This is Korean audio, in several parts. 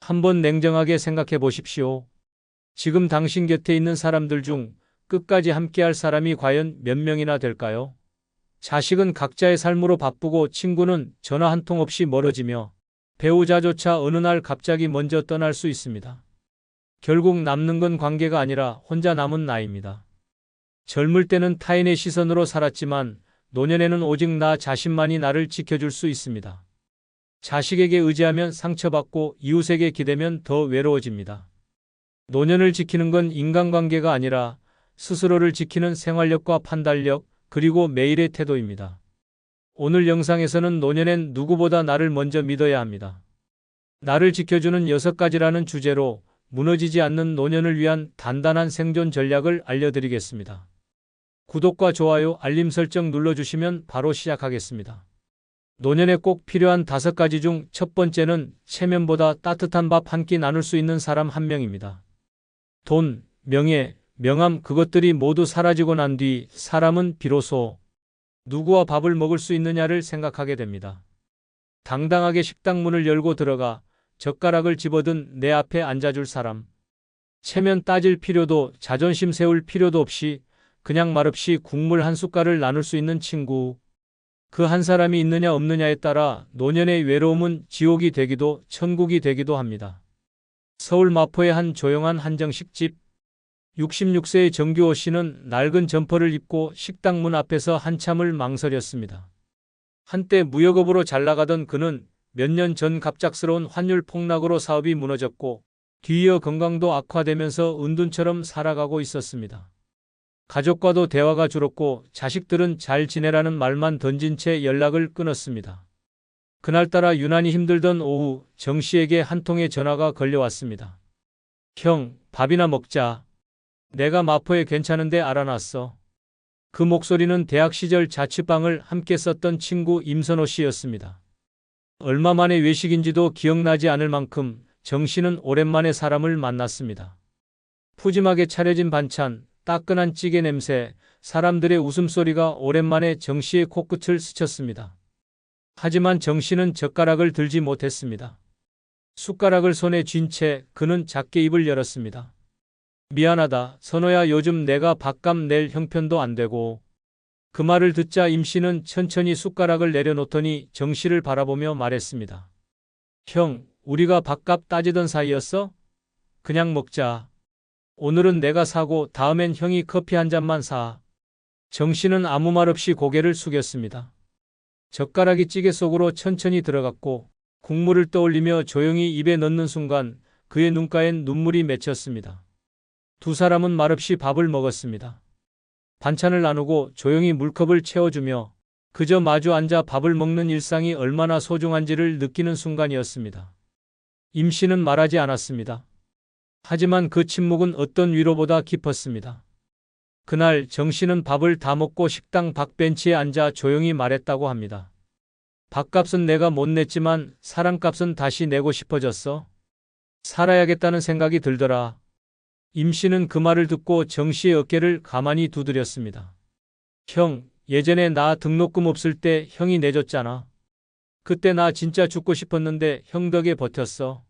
한번 냉정하게 생각해 보십시오. 지금 당신 곁에 있는 사람들 중 끝까지 함께할 사람이 과연 몇 명이나 될까요? 자식은 각자의 삶으로 바쁘고 친구는 전화 한 통 없이 멀어지며 배우자조차 어느 날 갑자기 먼저 떠날 수 있습니다. 결국 남는 건 관계가 아니라 혼자 남은 나이입니다. 젊을 때는 타인의 시선으로 살았지만 노년에는 오직 나 자신만이 나를 지켜줄 수 있습니다. 자식에게 의지하면 상처받고 이웃에게 기대면 더 외로워집니다. 노년을 지키는 건 인간관계가 아니라 스스로를 지키는 생활력과 판단력, 그리고 매일의 태도입니다. 오늘 영상에서는 노년엔 누구보다 나를 먼저 믿어야 합니다. 나를 지켜주는 6가지라는 주제로 무너지지 않는 노년을 위한 단단한 생존 전략을 알려드리겠습니다. 구독과 좋아요, 알림 설정 눌러주시면 바로 시작하겠습니다. 노년에 꼭 필요한 5가지 중 첫 번째는 체면보다 따뜻한 밥 한 끼 나눌 수 있는 사람 한 명입니다. 돈, 명예, 명함 그것들이 모두 사라지고 난 뒤 사람은 비로소 누구와 밥을 먹을 수 있느냐를 생각하게 됩니다. 당당하게 식당 문을 열고 들어가 젓가락을 집어든 내 앞에 앉아줄 사람. 체면 따질 필요도 자존심 세울 필요도 없이 그냥 말없이 국물 한 숟갈을 나눌 수 있는 친구. 그 한 사람이 있느냐 없느냐에 따라 노년의 외로움은 지옥이 되기도 천국이 되기도 합니다. 서울 마포의 한 조용한 한정식집. 66세의 정규호 씨는 낡은 점퍼를 입고 식당 문 앞에서 한참을 망설였습니다. 한때 무역업으로 잘 나가던 그는 몇 년 전 갑작스러운 환율 폭락으로 사업이 무너졌고 뒤이어 건강도 악화되면서 은둔처럼 살아가고 있었습니다. 가족과도 대화가 줄었고 자식들은 잘 지내라는 말만 던진 채 연락을 끊었습니다. 그날따라 유난히 힘들던 오후 정 씨에게 한 통의 전화가 걸려왔습니다. 형, 밥이나 먹자. 내가 마포에 괜찮은데 알아놨어. 그 목소리는 대학 시절 자취방을 함께 썼던 친구 임선호 씨였습니다. 얼마 만에 외식인지도 기억나지 않을 만큼 정 씨는 오랜만에 사람을 만났습니다. 푸짐하게 차려진 반찬, 따끈한 찌개 냄새, 사람들의 웃음소리가 오랜만에 정 씨의 코끝을 스쳤습니다. 하지만 정 씨는 젓가락을 들지 못했습니다. 숟가락을 손에 쥔 채 그는 작게 입을 열었습니다. 미안하다, 선호야. 요즘 내가 밥값 낼 형편도 안 되고. 그 말을 듣자 임 씨는 천천히 숟가락을 내려놓더니 정 씨를 바라보며 말했습니다. 형, 우리가 밥값 따지던 사이였어? 그냥 먹자. 오늘은 내가 사고 다음엔 형이 커피 한 잔만 사. 정 씨는 아무 말 없이 고개를 숙였습니다. 젓가락이 찌개 속으로 천천히 들어갔고 국물을 떠올리며 조용히 입에 넣는 순간 그의 눈가엔 눈물이 맺혔습니다. 두 사람은 말없이 밥을 먹었습니다. 반찬을 나누고 조용히 물컵을 채워주며 그저 마주 앉아 밥을 먹는 일상이 얼마나 소중한지를 느끼는 순간이었습니다. 임 씨는 말하지 않았습니다. 하지만 그 침묵은 어떤 위로보다 깊었습니다. 그날 정 씨는 밥을 다 먹고 식당 밖벤치에 앉아 조용히 말했다고 합니다. 밥값은 내가 못 냈지만 사랑값은 다시 내고 싶어졌어. 살아야겠다는 생각이 들더라. 임 씨는 그 말을 듣고 정 씨의 어깨를 가만히 두드렸습니다. 형, 예전에 나 등록금 없을 때 형이 내줬잖아. 그때 나 진짜 죽고 싶었는데 형 덕에 버텼어.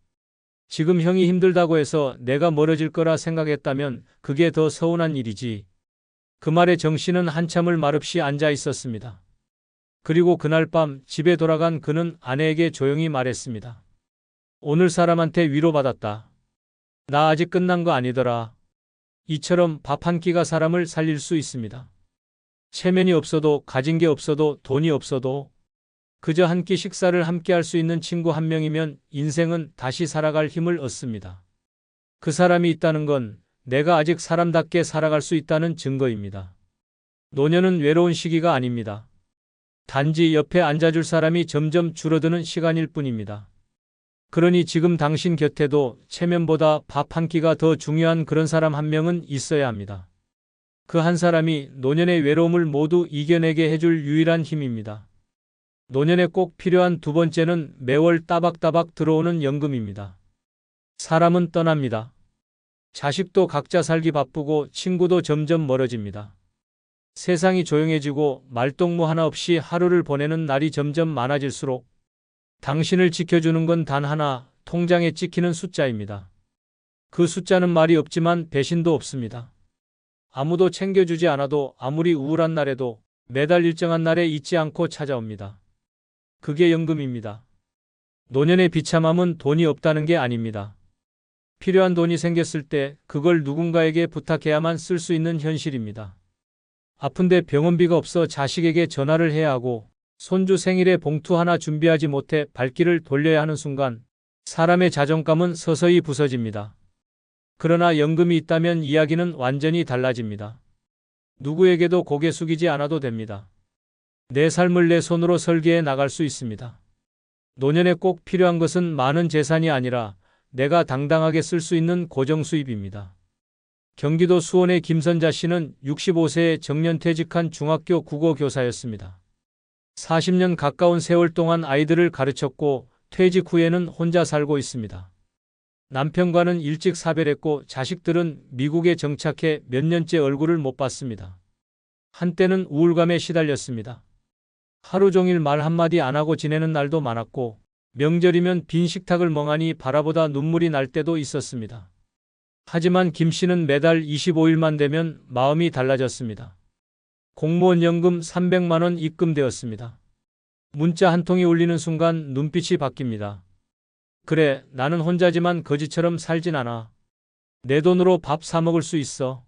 지금 형이 힘들다고 해서 내가 멀어질 거라 생각했다면 그게 더 서운한 일이지. 그 말에 정 씨는 한참을 말없이 앉아 있었습니다. 그리고 그날 밤 집에 돌아간 그는 아내에게 조용히 말했습니다. 오늘 사람한테 위로받았다. 나 아직 끝난 거 아니더라. 이처럼 밥 한 끼가 사람을 살릴 수 있습니다. 체면이 없어도 가진 게 없어도 돈이 없어도 그저 한 끼 식사를 함께 할 수 있는 친구 한 명이면 인생은 다시 살아갈 힘을 얻습니다. 그 사람이 있다는 건 내가 아직 사람답게 살아갈 수 있다는 증거입니다. 노년은 외로운 시기가 아닙니다. 단지 옆에 앉아줄 사람이 점점 줄어드는 시간일 뿐입니다. 그러니 지금 당신 곁에도 체면보다 밥 한 끼가 더 중요한 그런 사람 한 명은 있어야 합니다. 그 한 사람이 노년의 외로움을 모두 이겨내게 해줄 유일한 힘입니다. 노년에 꼭 필요한 두 번째는 매월 따박따박 들어오는 연금입니다. 사람은 떠납니다. 자식도 각자 살기 바쁘고 친구도 점점 멀어집니다. 세상이 조용해지고 말동무 하나 없이 하루를 보내는 날이 점점 많아질수록 당신을 지켜주는 건 단 하나, 통장에 찍히는 숫자입니다. 그 숫자는 말이 없지만 배신도 없습니다. 아무도 챙겨주지 않아도 아무리 우울한 날에도 매달 일정한 날에 잊지 않고 찾아옵니다. 그게 연금입니다. 노년의 비참함은 돈이 없다는 게 아닙니다. 필요한 돈이 생겼을 때 그걸 누군가에게 부탁해야만 쓸 수 있는 현실입니다. 아픈데 병원비가 없어 자식에게 전화를 해야 하고 손주 생일에 봉투 하나 준비하지 못해 발길을 돌려야 하는 순간 사람의 자존감은 서서히 부서집니다. 그러나 연금이 있다면 이야기는 완전히 달라집니다. 누구에게도 고개 숙이지 않아도 됩니다. 내 삶을 내 손으로 설계해 나갈 수 있습니다. 노년에 꼭 필요한 것은 많은 재산이 아니라 내가 당당하게 쓸 수 있는 고정 수입입니다. 경기도 수원의 김선자 씨는 65세에 정년퇴직한 중학교 국어 교사였습니다. 40년 가까운 세월 동안 아이들을 가르쳤고 퇴직 후에는 혼자 살고 있습니다. 남편과는 일찍 사별했고 자식들은 미국에 정착해 몇 년째 얼굴을 못 봤습니다. 한때는 우울감에 시달렸습니다. 하루 종일 말 한마디 안 하고 지내는 날도 많았고 명절이면 빈 식탁을 멍하니 바라보다 눈물이 날 때도 있었습니다. 하지만 김 씨는 매달 25일만 되면 마음이 달라졌습니다. 공무원 연금 300만 원 입금되었습니다. 문자 한 통이 울리는 순간 눈빛이 바뀝니다. 그래, 나는 혼자지만 거지처럼 살진 않아. 내 돈으로 밥 사 먹을 수 있어.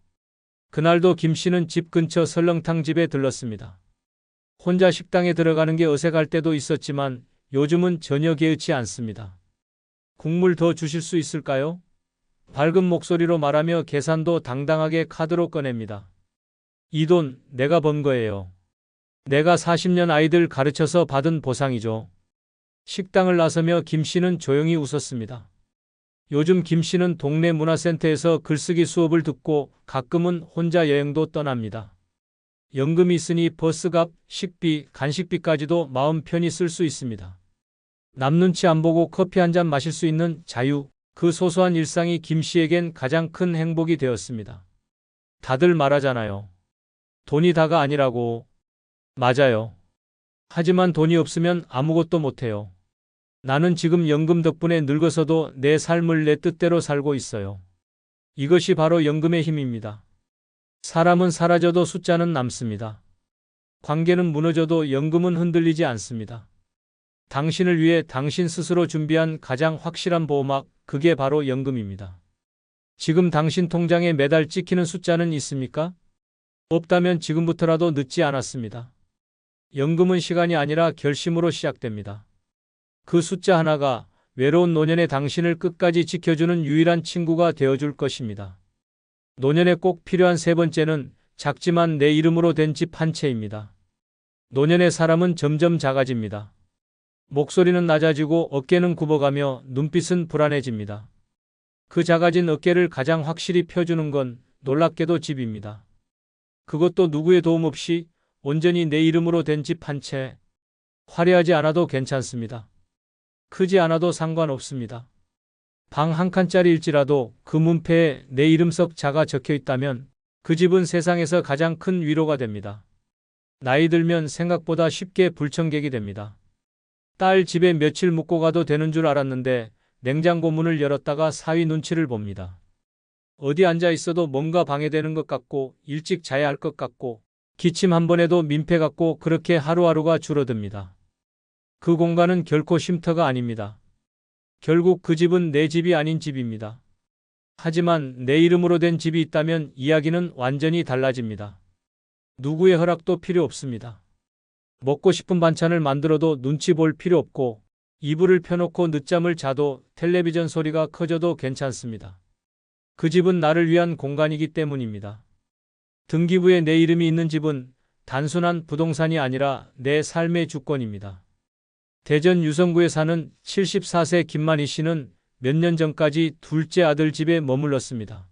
그날도 김 씨는 집 근처 설렁탕 집에 들렀습니다. 혼자 식당에 들어가는 게 어색할 때도 있었지만 요즘은 전혀 개의치 않습니다. 국물 더 주실 수 있을까요? 밝은 목소리로 말하며 계산도 당당하게 카드로 꺼냅니다. 이 돈 내가 번 거예요. 내가 40년 아이들 가르쳐서 받은 보상이죠. 식당을 나서며 김 씨는 조용히 웃었습니다. 요즘 김 씨는 동네 문화센터에서 글쓰기 수업을 듣고 가끔은 혼자 여행도 떠납니다. 연금이 있으니 버스값, 식비, 간식비까지도 마음 편히 쓸 수 있습니다. 남 눈치 안 보고 커피 한 잔 마실 수 있는 자유, 그 소소한 일상이 김 씨에겐 가장 큰 행복이 되었습니다. 다들 말하잖아요. 돈이 다가 아니라고. 맞아요. 하지만 돈이 없으면 아무것도 못해요. 나는 지금 연금 덕분에 늙어서도 내 삶을 내 뜻대로 살고 있어요. 이것이 바로 연금의 힘입니다. 사람은 사라져도 숫자는 남습니다. 관계는 무너져도 연금은 흔들리지 않습니다. 당신을 위해 당신 스스로 준비한 가장 확실한 보호막, 그게 바로 연금입니다. 지금 당신 통장에 매달 찍히는 숫자는 있습니까? 없다면 지금부터라도 늦지 않았습니다. 연금은 시간이 아니라 결심으로 시작됩니다. 그 숫자 하나가 외로운 노년의 당신을 끝까지 지켜주는 유일한 친구가 되어줄 것입니다. 노년에 꼭 필요한 세 번째는 작지만 내 이름으로 된 집 한 채입니다. 노년의 사람은 점점 작아집니다. 목소리는 낮아지고 어깨는 굽어가며 눈빛은 불안해집니다. 그 작아진 어깨를 가장 확실히 펴주는 건 놀랍게도 집입니다. 그것도 누구의 도움 없이 온전히 내 이름으로 된 집 한 채. 화려하지 않아도 괜찮습니다. 크지 않아도 상관없습니다. 방 한 칸짜리일지라도 그 문패에 내 이름 썩 작아 적혀 있다면 그 집은 세상에서 가장 큰 위로가 됩니다. 나이 들면 생각보다 쉽게 불청객이 됩니다. 딸 집에 며칠 묵고 가도 되는 줄 알았는데 냉장고 문을 열었다가 사위 눈치를 봅니다. 어디 앉아 있어도 뭔가 방해되는 것 같고 일찍 자야 할 것 같고 기침 한 번 해도 민폐 같고 그렇게 하루하루가 줄어듭니다. 그 공간은 결코 쉼터가 아닙니다. 결국 그 집은 내 집이 아닌 집입니다. 하지만 내 이름으로 된 집이 있다면 이야기는 완전히 달라집니다. 누구의 허락도 필요 없습니다. 먹고 싶은 반찬을 만들어도 눈치 볼 필요 없고 이불을 펴놓고 늦잠을 자도 텔레비전 소리가 커져도 괜찮습니다. 그 집은 나를 위한 공간이기 때문입니다. 등기부에 내 이름이 있는 집은 단순한 부동산이 아니라 내 삶의 주권입니다. 대전 유성구에 사는 74세 김만희 씨는 몇 년 전까지 둘째 아들 집에 머물렀습니다.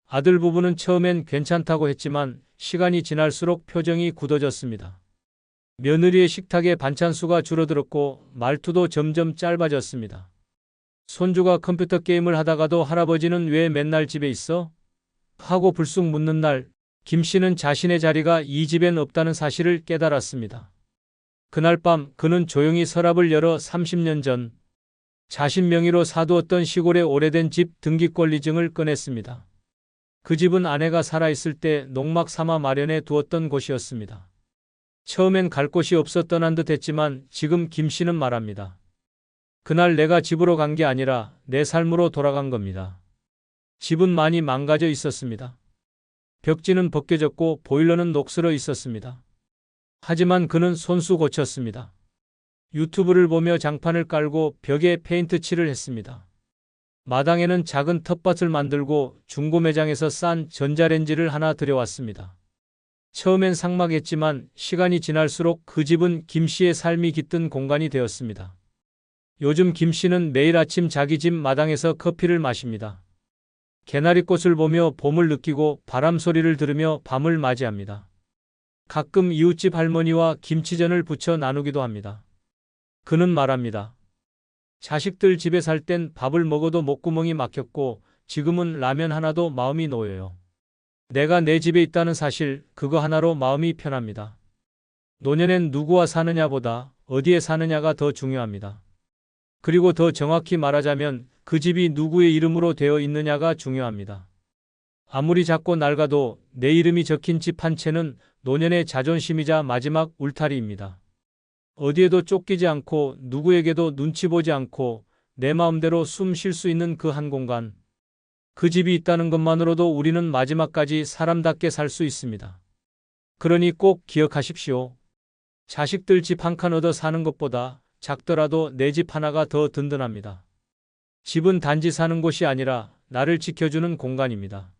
아들 부부는 처음엔 괜찮다고 했지만 시간이 지날수록 표정이 굳어졌습니다. 며느리의 식탁에 반찬 수가 줄어들었고 말투도 점점 짧아졌습니다. 손주가 컴퓨터 게임을 하다가도 할아버지는 왜 맨날 집에 있어? 하고 불쑥 묻는 날, 김 씨는 자신의 자리가 이 집엔 없다는 사실을 깨달았습니다. 그날 밤 그는 조용히 서랍을 열어 30년 전 자신 명의로 사두었던 시골의 오래된 집 등기권리증을 꺼냈습니다. 그 집은 아내가 살아있을 때 농막 삼아 마련해 두었던 곳이었습니다. 처음엔 갈 곳이 없어 떠난 듯 했지만 지금 김 씨는 말합니다. 그날 내가 집으로 간 게 아니라 내 삶으로 돌아간 겁니다. 집은 많이 망가져 있었습니다. 벽지는 벗겨졌고 보일러는 녹슬어 있었습니다. 하지만 그는 손수 고쳤습니다. 유튜브를 보며 장판을 깔고 벽에 페인트 칠을 했습니다. 마당에는 작은 텃밭을 만들고 중고 매장에서 싼 전자레인지를 하나 들여왔습니다. 처음엔 삭막했지만 시간이 지날수록 그 집은 김 씨의 삶이 깃든 공간이 되었습니다. 요즘 김 씨는 매일 아침 자기 집 마당에서 커피를 마십니다. 개나리꽃을 보며 봄을 느끼고 바람 소리를 들으며 밤을 맞이합니다. 가끔 이웃집 할머니와 김치전을 부쳐 나누기도 합니다. 그는 말합니다. 자식들 집에 살 땐 밥을 먹어도 목구멍이 막혔고 지금은 라면 하나도 마음이 놓여요. 내가 내 집에 있다는 사실, 그거 하나로 마음이 편합니다. 노년엔 누구와 사느냐보다 어디에 사느냐가 더 중요합니다. 그리고 더 정확히 말하자면 그 집이 누구의 이름으로 되어 있느냐가 중요합니다. 아무리 작고 낡아도 내 이름이 적힌 집 한 채는 노년의 자존심이자 마지막 울타리입니다. 어디에도 쫓기지 않고 누구에게도 눈치 보지 않고 내 마음대로 숨 쉴 수 있는 그 한 공간. 그 집이 있다는 것만으로도 우리는 마지막까지 사람답게 살 수 있습니다. 그러니 꼭 기억하십시오. 자식들 집 한 칸 얻어 사는 것보다 작더라도 내 집 하나가 더 든든합니다. 집은 단지 사는 곳이 아니라 나를 지켜주는 공간입니다.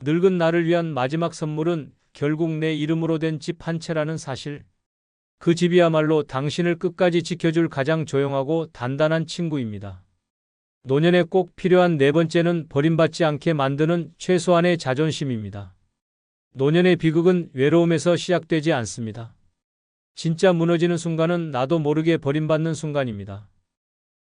늙은 나를 위한 마지막 선물은 결국 내 이름으로 된 집 한 채라는 사실. 그 집이야말로 당신을 끝까지 지켜줄 가장 조용하고 단단한 친구입니다. 노년에 꼭 필요한 네 번째는 버림받지 않게 만드는 최소한의 자존심입니다. 노년의 비극은 외로움에서 시작되지 않습니다. 진짜 무너지는 순간은 나도 모르게 버림받는 순간입니다.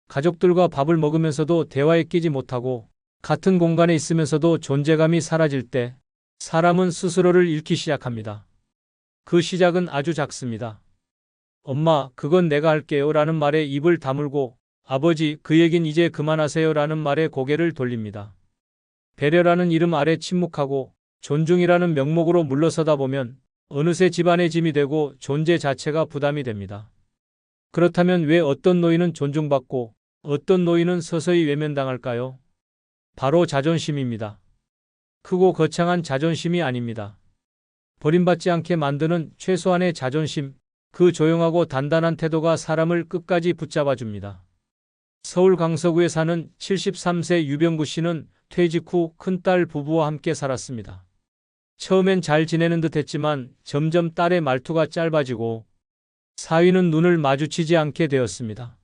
가족들과 밥을 먹으면서도 대화에 끼지 못하고 같은 공간에 있으면서도 존재감이 사라질 때 사람은 스스로를 잃기 시작합니다. 그 시작은 아주 작습니다. 엄마, 그건 내가 할게요 라는 말에 입을 다물고 아버지, 그 얘긴 이제 그만하세요 라는 말에 고개를 돌립니다. 배려라는 이름 아래 침묵하고 존중이라는 명목으로 물러서다 보면 어느새 집안의 짐이 되고 존재 자체가 부담이 됩니다. 그렇다면 왜 어떤 노인은 존중받고 어떤 노인은 서서히 외면당할까요? 바로 자존심입니다. 크고 거창한 자존심이 아닙니다. 버림받지 않게 만드는 최소한의 자존심, 그 조용하고 단단한 태도가 사람을 끝까지 붙잡아 줍니다. 서울 강서구에 사는 73세 유병구 씨는 퇴직 후 큰딸 부부와 함께 살았습니다. 처음엔 잘 지내는 듯 했지만 점점 딸의 말투가 짧아지고 사위는 눈을 마주치지 않게 되었습니다.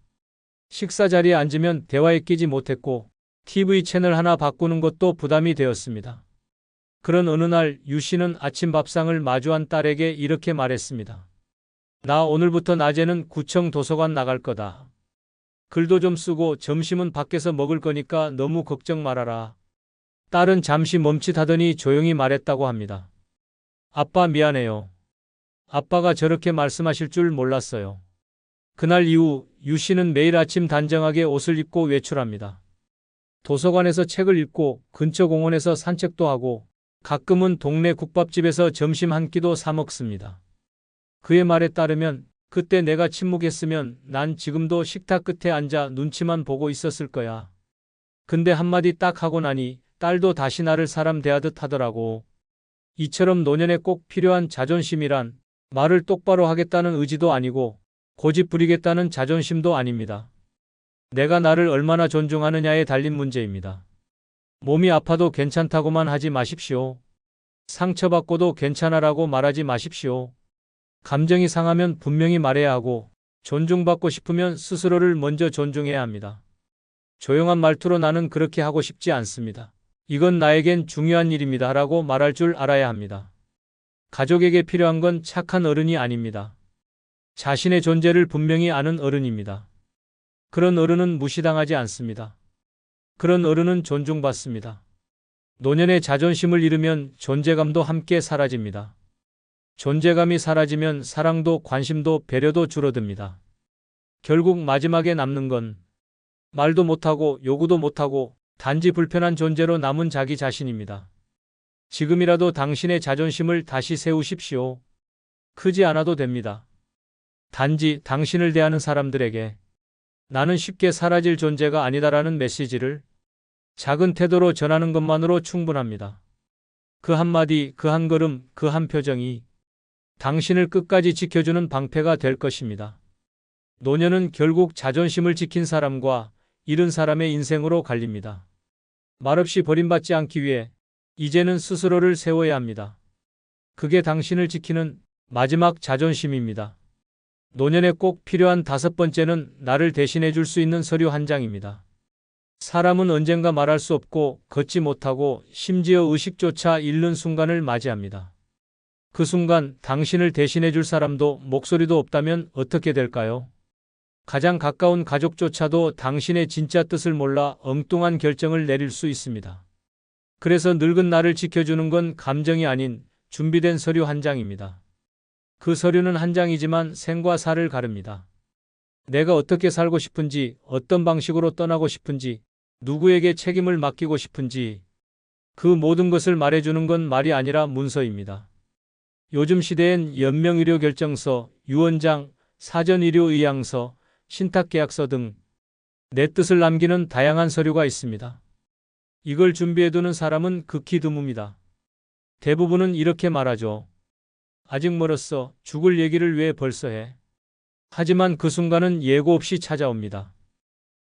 식사 자리에 앉으면 대화에 끼지 못했고 TV 채널 하나 바꾸는 것도 부담이 되었습니다. 그런 어느 날 유 씨는 아침 밥상을 마주한 딸에게 이렇게 말했습니다. 나 오늘부터 낮에는 구청 도서관 나갈 거다. 글도 좀 쓰고 점심은 밖에서 먹을 거니까 너무 걱정 말아라. 딸은 잠시 멈칫하더니 조용히 말했다고 합니다. 아빠 미안해요. 아빠가 저렇게 말씀하실 줄 몰랐어요. 그날 이후 유 씨는 매일 아침 단정하게 옷을 입고 외출합니다. 도서관에서 책을 읽고 근처 공원에서 산책도 하고 가끔은 동네 국밥집에서 점심 한 끼도 사 먹습니다. 그의 말에 따르면 그때 내가 침묵했으면 난 지금도 식탁 끝에 앉아 눈치만 보고 있었을 거야. 근데 한마디 딱 하고 나니 딸도 다시 나를 사람 대하듯 하더라고. 이처럼 노년에 꼭 필요한 자존심이란 말을 똑바로 하겠다는 의지도 아니고 고집 부리겠다는 자존심도 아닙니다. 내가 나를 얼마나 존중하느냐에 달린 문제입니다. 몸이 아파도 괜찮다고만 하지 마십시오. 상처받고도 괜찮아라고 말하지 마십시오. 감정이 상하면 분명히 말해야 하고 존중받고 싶으면 스스로를 먼저 존중해야 합니다. 조용한 말투로 나는 그렇게 하고 싶지 않습니다. 이건 나에겐 중요한 일입니다 라고 말할 줄 알아야 합니다. 가족에게 필요한 건 착한 어른이 아닙니다. 자신의 존재를 분명히 아는 어른입니다. 그런 어른은 무시당하지 않습니다. 그런 어른은 존중받습니다. 노년의 자존심을 잃으면 존재감도 함께 사라집니다. 존재감이 사라지면 사랑도 관심도 배려도 줄어듭니다. 결국 마지막에 남는 건 말도 못하고 요구도 못하고 단지 불편한 존재로 남은 자기 자신입니다. 지금이라도 당신의 자존심을 다시 세우십시오. 크지 않아도 됩니다. 단지 당신을 대하는 사람들에게 나는 쉽게 사라질 존재가 아니다라는 메시지를 작은 태도로 전하는 것만으로 충분합니다. 그 한마디, 그 한 걸음, 그 한 표정이 당신을 끝까지 지켜주는 방패가 될 것입니다. 노년은 결국 자존심을 지킨 사람과 잃은 사람의 인생으로 갈립니다. 말없이 버림받지 않기 위해 이제는 스스로를 세워야 합니다. 그게 당신을 지키는 마지막 자존심입니다. 노년에 꼭 필요한 5번째는 나를 대신해 줄 수 있는 서류 한 장입니다. 사람은 언젠가 말할 수 없고 걷지 못하고 심지어 의식조차 잃는 순간을 맞이합니다. 그 순간 당신을 대신해 줄 사람도 목소리도 없다면 어떻게 될까요? 가장 가까운 가족조차도 당신의 진짜 뜻을 몰라 엉뚱한 결정을 내릴 수 있습니다. 그래서 늙은 나를 지켜주는 건 감정이 아닌 준비된 서류 한 장입니다. 그 서류는 한 장이지만 생과 사를 가릅니다. 내가 어떻게 살고 싶은지, 어떤 방식으로 떠나고 싶은지, 누구에게 책임을 맡기고 싶은지 그 모든 것을 말해주는 건 말이 아니라 문서입니다. 요즘 시대엔 연명의료결정서, 유언장, 사전의료의향서, 신탁계약서 등 내 뜻을 남기는 다양한 서류가 있습니다. 이걸 준비해두는 사람은 극히 드뭅니다. 대부분은 이렇게 말하죠. 아직 멀었어. 죽을 얘기를 왜 벌써 해? 하지만 그 순간은 예고 없이 찾아옵니다.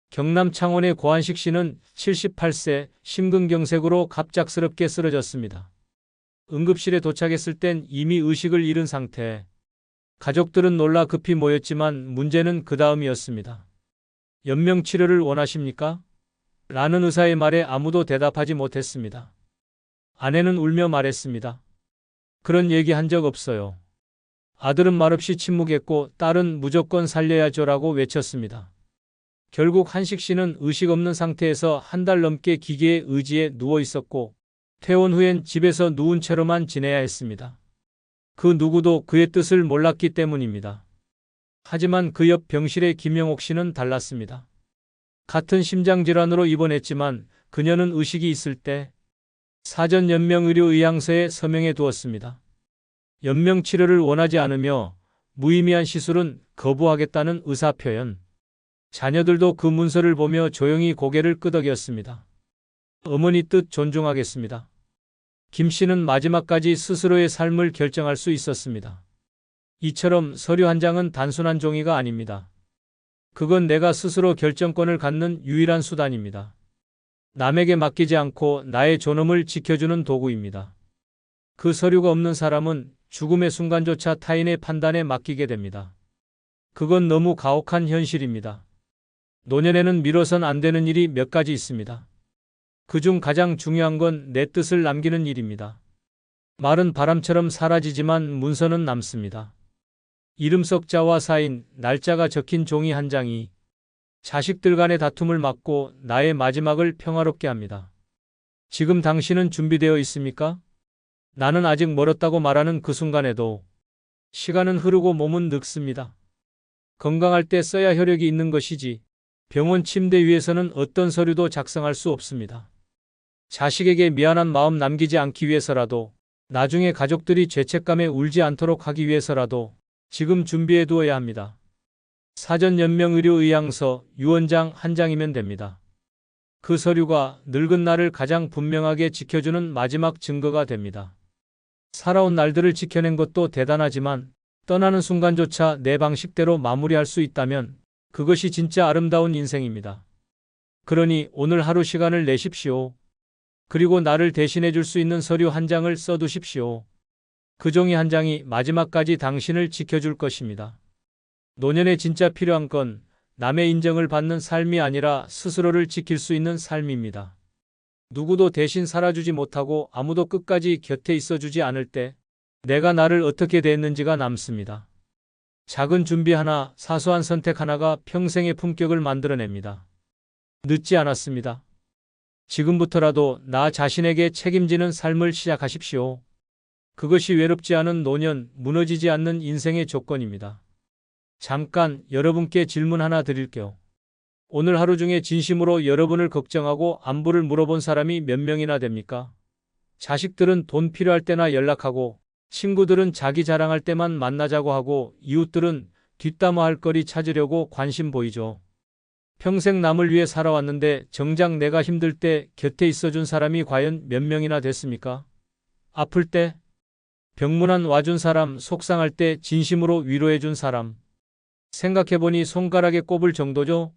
경남 창원의 고한식 씨는 78세 심근경색으로 갑작스럽게 쓰러졌습니다. 응급실에 도착했을 땐 이미 의식을 잃은 상태. 가족들은 놀라 급히 모였지만 문제는 그 다음이었습니다. 연명치료를 원하십니까? 라는 의사의 말에 아무도 대답하지 못했습니다. 아내는 울며 말했습니다. 그런 얘기 한 적 없어요. 아들은 말없이 침묵했고 딸은 무조건 살려야죠라고 외쳤습니다. 결국 한식 씨는 의식 없는 상태에서 한 달 넘게 기계의 의지에 누워 있었고 퇴원 후엔 집에서 누운 채로만 지내야 했습니다. 그 누구도 그의 뜻을 몰랐기 때문입니다. 하지만 그 옆 병실의 김영옥 씨는 달랐습니다. 같은 심장질환으로 입원했지만 그녀는 의식이 있을 때 사전 연명의료의향서에 서명해 두었습니다. 연명치료를 원하지 않으며 무의미한 시술은 거부하겠다는 의사표현. 자녀들도 그 문서를 보며 조용히 고개를 끄덕였습니다. 어머니 뜻 존중하겠습니다. 김 씨는 마지막까지 스스로의 삶을 결정할 수 있었습니다. 이처럼 서류 한 장은 단순한 종이가 아닙니다. 그건 내가 스스로 결정권을 갖는 유일한 수단입니다. 남에게 맡기지 않고 나의 존엄을 지켜주는 도구입니다. 그 서류가 없는 사람은 죽음의 순간조차 타인의 판단에 맡기게 됩니다. 그건 너무 가혹한 현실입니다. 노년에는 미뤄선 안 되는 일이 몇 가지 있습니다. 그중 가장 중요한 건 내 뜻을 남기는 일입니다. 말은 바람처럼 사라지지만 문서는 남습니다. 이름 석자와 사인, 날짜가 적힌 종이 한 장이 자식들 간의 다툼을 막고 나의 마지막을 평화롭게 합니다. 지금 당신은 준비되어 있습니까? 나는 아직 멀었다고 말하는 그 순간에도 시간은 흐르고 몸은 늙습니다. 건강할 때 써야 혈액이 있는 것이지 병원 침대 위에서는 어떤 서류도 작성할 수 없습니다. 자식에게 미안한 마음 남기지 않기 위해서라도 나중에 가족들이 죄책감에 울지 않도록 하기 위해서라도 지금 준비해 두어야 합니다. 사전 연명의료의향서, 유언장 한 장이면 됩니다. 그 서류가 늙은 나를 가장 분명하게 지켜주는 마지막 증거가 됩니다. 살아온 날들을 지켜낸 것도 대단하지만 떠나는 순간조차 내 방식대로 마무리할 수 있다면 그것이 진짜 아름다운 인생입니다. 그러니 오늘 하루 시간을 내십시오. 그리고 나를 대신해 줄 수 있는 서류 한 장을 써두십시오. 그 종이 한 장이 마지막까지 당신을 지켜줄 것입니다. 노년에 진짜 필요한 건 남의 인정을 받는 삶이 아니라 스스로를 지킬 수 있는 삶입니다. 누구도 대신 살아주지 못하고 아무도 끝까지 곁에 있어주지 않을 때 내가 나를 어떻게 대했는지가 남습니다. 작은 준비 하나, 사소한 선택 하나가 평생의 품격을 만들어냅니다. 늦지 않았습니다. 지금부터라도 나 자신에게 책임지는 삶을 시작하십시오. 그것이 외롭지 않은 노년, 무너지지 않는 인생의 조건입니다. 잠깐 여러분께 질문 하나 드릴게요. 오늘 하루 중에 진심으로 여러분을 걱정하고 안부를 물어본 사람이 몇 명이나 됩니까? 자식들은 돈 필요할 때나 연락하고, 친구들은 자기 자랑할 때만 만나자고 하고, 이웃들은 뒷담화 할 거리 찾으려고 관심 보이죠. 평생 남을 위해 살아왔는데 정작 내가 힘들 때 곁에 있어준 사람이 과연 몇 명이나 됐습니까? 아플 때, 병문안 와준 사람, 속상할 때 진심으로 위로해준 사람. 생각해보니 손가락에 꼽을 정도죠?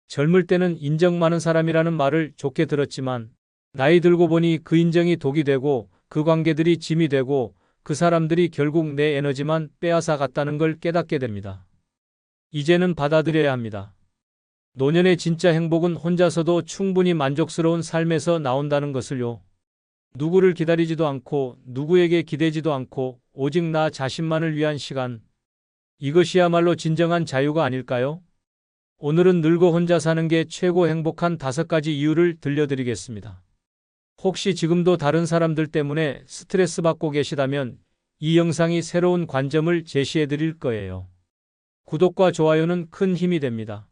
젊을 때는 인정 많은 사람이라는 말을 좋게 들었지만, 나이 들고 보니 그 인정이 독이 되고, 그 관계들이 짐이 되고, 그 사람들이 결국 내 에너지만 빼앗아 갔다는 걸 깨닫게 됩니다. 이제는 받아들여야 합니다. 노년의 진짜 행복은 혼자서도 충분히 만족스러운 삶에서 나온다는 것을요. 누구를 기다리지도 않고 누구에게 기대지도 않고 오직 나 자신만을 위한 시간. 이것이야말로 진정한 자유가 아닐까요? 오늘은 늙어 혼자 사는 게 최고 행복한 5가지 이유를 들려드리겠습니다. 혹시 지금도 다른 사람들 때문에 스트레스 받고 계시다면 이 영상이 새로운 관점을 제시해 드릴 거예요. 구독과 좋아요는 큰 힘이 됩니다.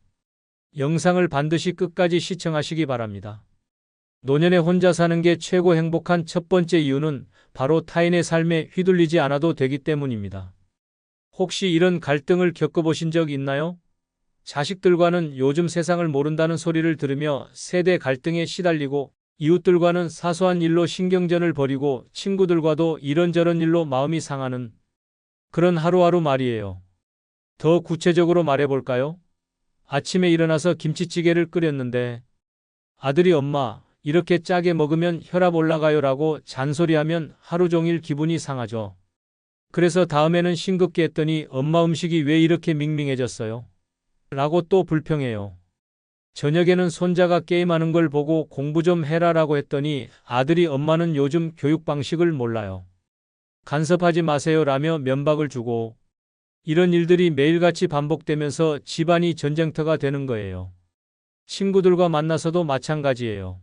영상을 반드시 끝까지 시청하시기 바랍니다. 노년에 혼자 사는 게 최고 행복한 첫 번째 이유는 바로 타인의 삶에 휘둘리지 않아도 되기 때문입니다. 혹시 이런 갈등을 겪어보신 적 있나요? 자식들과는 요즘 세상을 모른다는 소리를 들으며 세대 갈등에 시달리고, 이웃들과는 사소한 일로 신경전을 벌이고, 친구들과도 이런저런 일로 마음이 상하는 그런 하루하루 말이에요. 더 구체적으로 말해볼까요? 아침에 일어나서 김치찌개를 끓였는데 아들이 엄마, 이렇게 짜게 먹으면 혈압 올라가요라고 잔소리하면 하루 종일 기분이 상하죠. 그래서 다음에는 싱겁게 했더니 엄마 음식이 왜 이렇게 밍밍해졌어요? 라고 또 불평해요. 저녁에는 손자가 게임하는 걸 보고 공부 좀 해라라고 했더니 아들이 엄마는 요즘 교육 방식을 몰라요. 간섭하지 마세요라며 면박을 주고, 이런 일들이 매일같이 반복되면서 집안이 전쟁터가 되는 거예요. 친구들과 만나서도 마찬가지예요.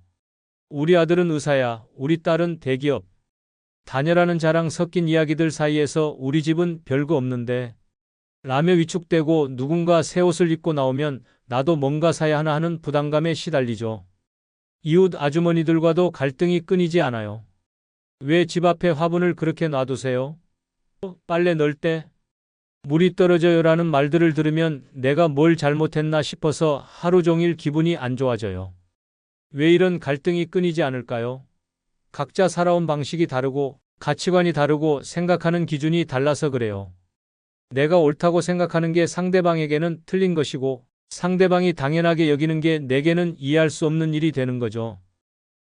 우리 아들은 의사야, 우리 딸은 대기업 다녀라는 자랑 섞인 이야기들 사이에서 우리 집은 별거 없는데 라며 위축되고, 누군가 새 옷을 입고 나오면 나도 뭔가 사야 하나 하는 부담감에 시달리죠. 이웃 아주머니들과도 갈등이 끊이지 않아요. 왜 집 앞에 화분을 그렇게 놔두세요? 빨래 넣을 때 물이 떨어져요라는 말들을 들으면 내가 뭘 잘못했나 싶어서 하루 종일 기분이 안 좋아져요. 왜 이런 갈등이 끊이지 않을까요? 각자 살아온 방식이 다르고 가치관이 다르고 생각하는 기준이 달라서 그래요. 내가 옳다고 생각하는 게 상대방에게는 틀린 것이고, 상대방이 당연하게 여기는 게 내게는 이해할 수 없는 일이 되는 거죠.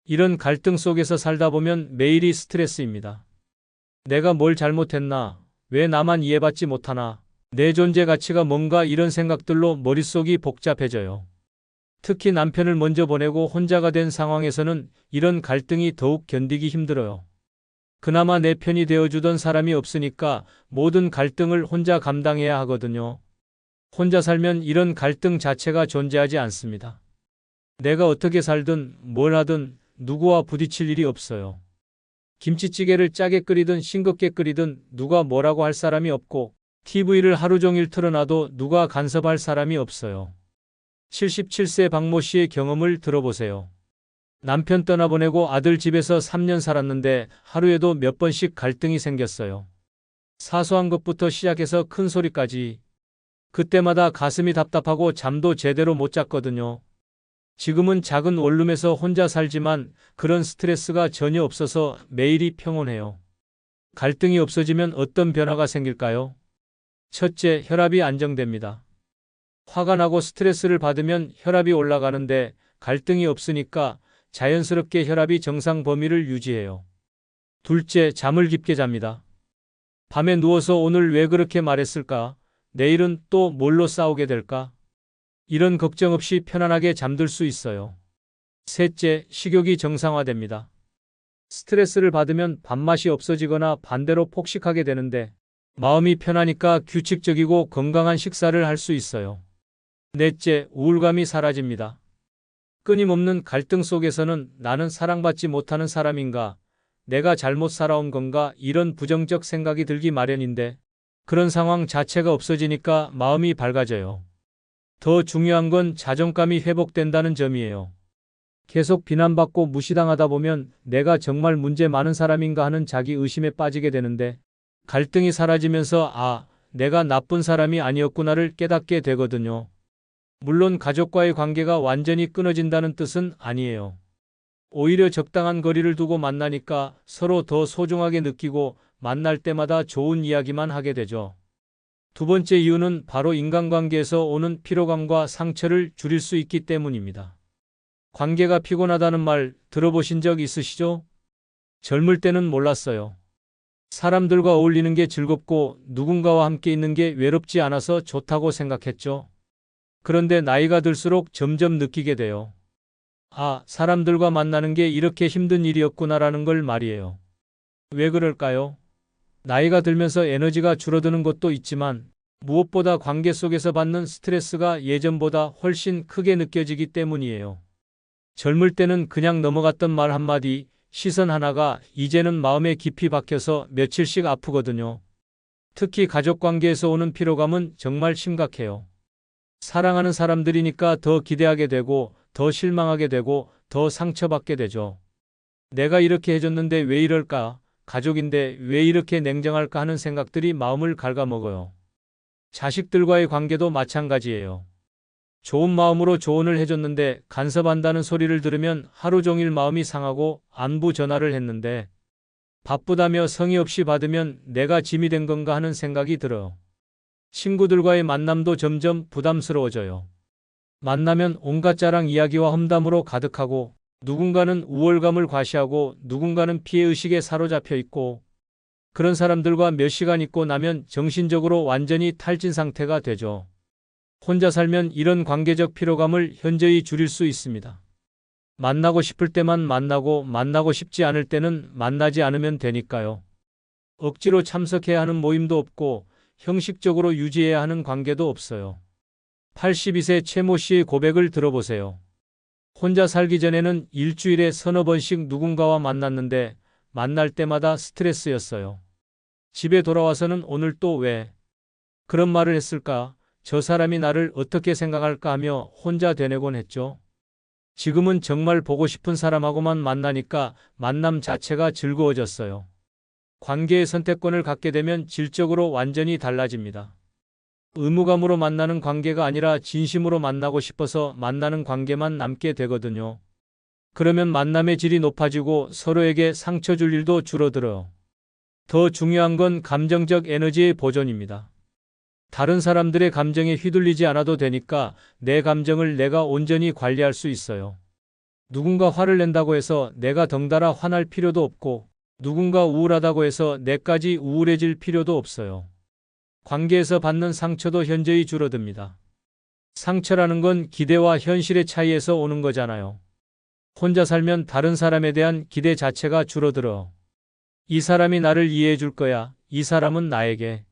이런 갈등 속에서 살다 보면 매일이 스트레스입니다. 내가 뭘 잘못했나? 왜 나만 이해받지 못하나? 내 존재 가치가 뭔가, 이런 생각들로 머릿속이 복잡해져요. 특히 남편을 먼저 보내고 혼자가 된 상황에서는 이런 갈등이 더욱 견디기 힘들어요. 그나마 내 편이 되어주던 사람이 없으니까 모든 갈등을 혼자 감당해야 하거든요. 혼자 살면 이런 갈등 자체가 존재하지 않습니다. 내가 어떻게 살든 뭘 하든 누구와 부딪힐 일이 없어요. 김치찌개를 짜게 끓이든 싱겁게 끓이든 누가 뭐라고 할 사람이 없고, TV를 하루 종일 틀어놔도 누가 간섭할 사람이 없어요. 77세 박모 씨의 경험을 들어보세요. 남편 떠나보내고 아들 집에서 3년 살았는데 하루에도 몇 번씩 갈등이 생겼어요. 사소한 것부터 시작해서 큰 소리까지. 그때마다 가슴이 답답하고 잠도 제대로 못 잤거든요. 지금은 작은 원룸에서 혼자 살지만 그런 스트레스가 전혀 없어서 매일이 평온해요. 갈등이 없어지면 어떤 변화가 생길까요? 첫째, 혈압이 안정됩니다. 화가 나고 스트레스를 받으면 혈압이 올라가는데 갈등이 없으니까 자연스럽게 혈압이 정상 범위를 유지해요. 둘째, 잠을 깊게 잡니다. 밤에 누워서 오늘 왜 그렇게 말했을까? 내일은 또 뭘로 싸우게 될까? 이런 걱정 없이 편안하게 잠들 수 있어요. 셋째, 식욕이 정상화됩니다. 스트레스를 받으면 밥맛이 없어지거나 반대로 폭식하게 되는데 마음이 편하니까 규칙적이고 건강한 식사를 할 수 있어요. 넷째, 우울감이 사라집니다. 끊임없는 갈등 속에서는 나는 사랑받지 못하는 사람인가? 내가 잘못 살아온 건가? 이런 부정적 생각이 들기 마련인데 그런 상황 자체가 없어지니까 마음이 밝아져요. 더 중요한 건 자존감이 회복된다는 점이에요. 계속 비난받고 무시당하다 보면 내가 정말 문제 많은 사람인가 하는 자기 의심에 빠지게 되는데 갈등이 사라지면서 내가 나쁜 사람이 아니었구나를 깨닫게 되거든요. 물론 가족과의 관계가 완전히 끊어진다는 뜻은 아니에요. 오히려 적당한 거리를 두고 만나니까 서로 더 소중하게 느끼고 만날 때마다 좋은 이야기만 하게 되죠. 두 번째 이유는 바로 인간관계에서 오는 피로감과 상처를 줄일 수 있기 때문입니다. 관계가 피곤하다는 말 들어보신 적 있으시죠? 젊을 때는 몰랐어요. 사람들과 어울리는 게 즐겁고 누군가와 함께 있는 게 외롭지 않아서 좋다고 생각했죠. 그런데 나이가 들수록 점점 느끼게 돼요. 사람들과 만나는 게 이렇게 힘든 일이었구나라는 걸 말이에요. 왜 그럴까요? 나이가 들면서 에너지가 줄어드는 것도 있지만 무엇보다 관계 속에서 받는 스트레스가 예전보다 훨씬 크게 느껴지기 때문이에요. 젊을 때는 그냥 넘어갔던 말 한마디, 시선 하나가 이제는 마음에 깊이 박혀서 며칠씩 아프거든요. 특히 가족 관계에서 오는 피로감은 정말 심각해요. 사랑하는 사람들이니까 더 기대하게 되고, 더 실망하게 되고, 더 상처받게 되죠. 내가 이렇게 해줬는데 왜 이럴까? 가족인데 왜 이렇게 냉정할까 하는 생각들이 마음을 갉아먹어요. 자식들과의 관계도 마찬가지예요. 좋은 마음으로 조언을 해줬는데 간섭한다는 소리를 들으면 하루 종일 마음이 상하고 안부 전화를 했는데 바쁘다며 성의 없이 받으면 내가 짐이 된 건가 하는 생각이 들어요. 친구들과의 만남도 점점 부담스러워져요. 만나면 온갖 자랑 이야기와 험담으로 가득하고 누군가는 우월감을 과시하고 누군가는 피해의식에 사로잡혀 있고 그런 사람들과 몇 시간 있고 나면 정신적으로 완전히 탈진 상태가 되죠. 혼자 살면 이런 관계적 피로감을 현저히 줄일 수 있습니다. 만나고 싶을 때만 만나고 만나고 싶지 않을 때는 만나지 않으면 되니까요. 억지로 참석해야 하는 모임도 없고 형식적으로 유지해야 하는 관계도 없어요. 82세 최모 씨의 고백을 들어보세요. 혼자 살기 전에는 일주일에 서너 번씩 누군가와 만났는데 만날 때마다 스트레스였어요. 집에 돌아와서는 오늘 또 왜 그런 말을 했을까? 저 사람이 나를 어떻게 생각할까 하며 혼자 되뇌곤 했죠. 지금은 정말 보고 싶은 사람하고만 만나니까 만남 자체가 즐거워졌어요. 관계의 선택권을 갖게 되면 질적으로 완전히 달라집니다. 의무감으로 만나는 관계가 아니라 진심으로 만나고 싶어서 만나는 관계만 남게 되거든요. 그러면 만남의 질이 높아지고 서로에게 상처 줄 일도 줄어들어요. 더 중요한 건 감정적 에너지의 보존입니다. 다른 사람들의 감정에 휘둘리지 않아도 되니까 내 감정을 내가 온전히 관리할 수 있어요. 누군가 화를 낸다고 해서 내가 덩달아 화날 필요도 없고 누군가 우울하다고 해서 내까지 우울해질 필요도 없어요. 관계에서 받는 상처도 현저히 줄어듭니다. 상처라는 건 기대와 현실의 차이에서 오는 거잖아요. 혼자 살면 다른 사람에 대한 기대 자체가 줄어들어. 이 사람이 나를 이해해 줄 거야. 이 사람은 나에게